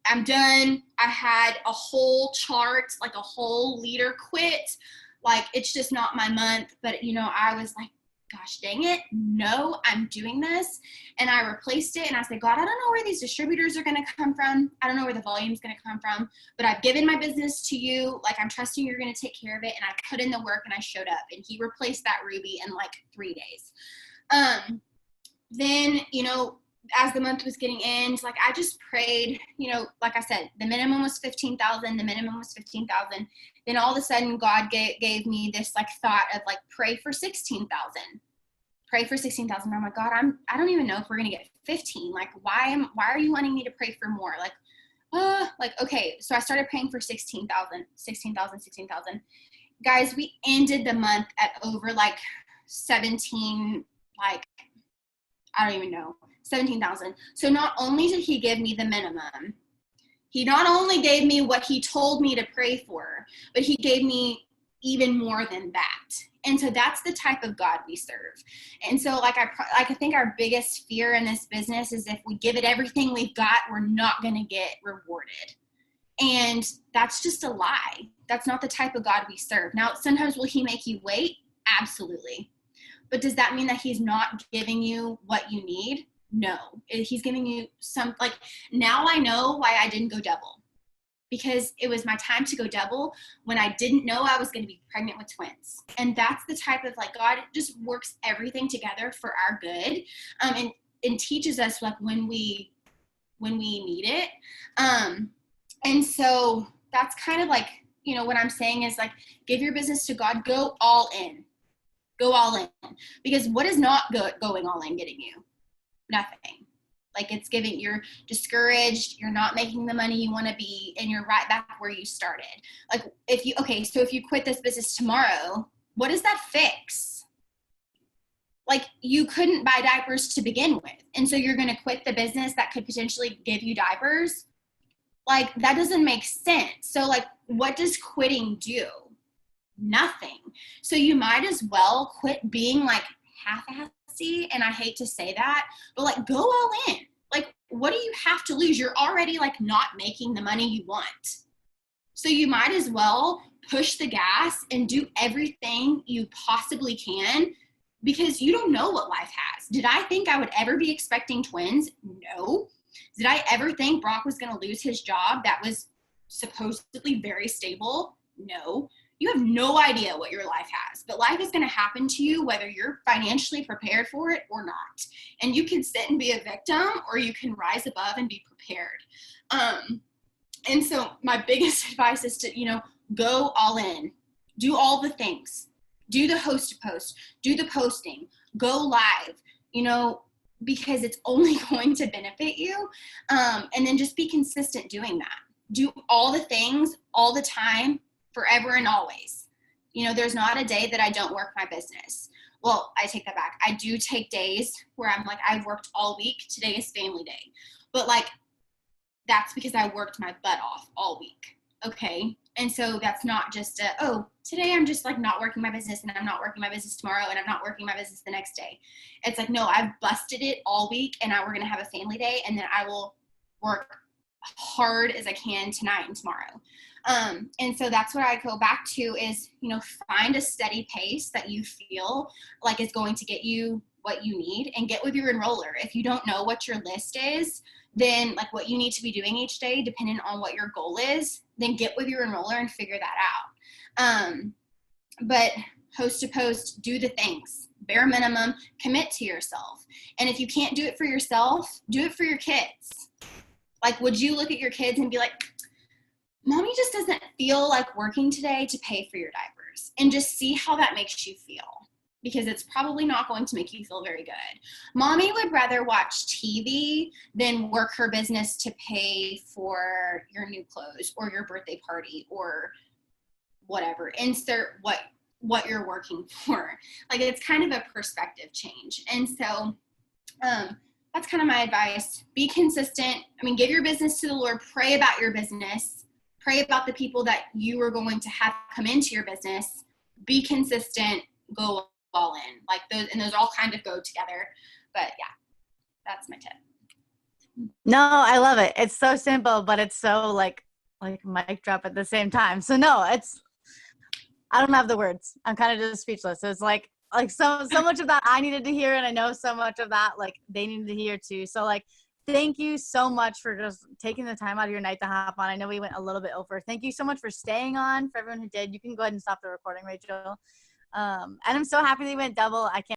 I'm done. I had a whole chart, like a whole leader quit. Like, it's just not my month. But, you know, I was like, gosh dang it, no, I'm doing this. And I replaced it, and I said, God, I don't know where these distributors are going to come from. I don't know where the volume's going to come from, but I've given my business to you. Like, I'm trusting you're going to take care of it. And I put in the work, and I showed up, and he replaced that Ruby in like 3 days. Then, you know, as the month was getting in, like, I just prayed, you know, like I said, the minimum was 15,000, the minimum was 15,000. Then all of a sudden God gave me this like thought of like, pray for 16,000, pray for 16,000. I'm like, God, I don't even know if we're going to get 15. Like, why are you wanting me to pray for more? Like, okay. So I started praying for 16,000. Guys, we ended the month at over like 17, like, I don't even know, 17,000. So not only did he give me the minimum, he not only gave me what he told me to pray for, but he gave me even more than that. And so that's the type of God we serve. And so I think our biggest fear in this business is if we give it everything we've got, we're not going to get rewarded. And that's just a lie. That's not the type of God we serve. Now, sometimes will he make you wait? Absolutely. But does that mean that he's not giving you what you need? No. He's giving you some, like, now I know why I didn't go double. Because it was my time to go double when I didn't know I was going to be pregnant with twins. And that's the type of, like, God just works everything together for our good, and teaches us, like, when we need it. And so that's kind of like, you know, what I'm saying is, like, give your business to God, go all in. Go all in. Because what is not going all in getting you? Nothing. Like it's giving, you're discouraged, you're not making the money you want to be, and you're right back where you started. Like so if you quit this business tomorrow, what does that fix? Like you couldn't buy diapers to begin with. And so you're going to quit the business that could potentially give you diapers? Like that doesn't make sense. So like what does quitting do? Nothing. So you might as well quit being like half-assy, and I hate to say that, but like go all in. Like what do you have to lose? You're already like not making the money you want. So you might as well push the gas and do everything you possibly can, because you don't know what life has. Did I think I would ever be expecting twins? No. Did I ever think Brock was going to lose his job that was supposedly very stable? No. You have no idea what your life has, but life is going to happen to you whether you're financially prepared for it or not. And you can sit and be a victim, or you can rise above and be prepared. And so my biggest advice is to, go all in, do all the things, do the host to post, do the posting, go live, because it's only going to benefit you. And then just be consistent doing that. Do all the things all the time, forever and always. There's not a day that I don't work my business. Well, I take that back. I do take days where I'm like, I've worked all week. Today is family day. But like, that's because I worked my butt off all week. Okay. And so that's not just today I'm just like not working my business, and I'm not working my business tomorrow, and I'm not working my business the next day. It's like, no, I've busted it all week, and now we're going to have a family day, and then I will work hard as I can tonight and tomorrow. And so that's what I go back to is, find a steady pace that you feel like is going to get you what you need, and get with your enroller. If you don't know what your list is, then like what you need to be doing each day, depending on what your goal is, then get with your enroller and figure that out. But host to post, do the things, bare minimum, commit to yourself. And if you can't do it for yourself, do it for your kids. Like, would you look at your kids and be like, Mommy just doesn't feel like working today to pay for your diapers, and just see how that makes you feel, because it's probably not going to make you feel very good. Mommy would rather watch TV than work her business to pay for your new clothes or your birthday party or whatever. Insert what you're working for. Like, it's kind of a perspective change. And so that's kind of my advice. Be consistent. Give your business to the Lord. Pray about your business. Pray about the people that you are going to have come into your business. Be consistent. Go all in. Like those all kind of go together. But yeah, that's my tip. No, I love it. It's so simple, but it's so like mic drop at the same time. So no, I don't have the words. I'm kind of just speechless. So it's like so much of that I needed to hear, and I know so much of that like they needed to hear too. So like, thank you so much for just taking the time out of your night to hop on. I know we went a little bit over. Thank you so much for staying on. For everyone who did, you can go ahead and stop the recording, Rachel. And I'm so happy they went double. I can't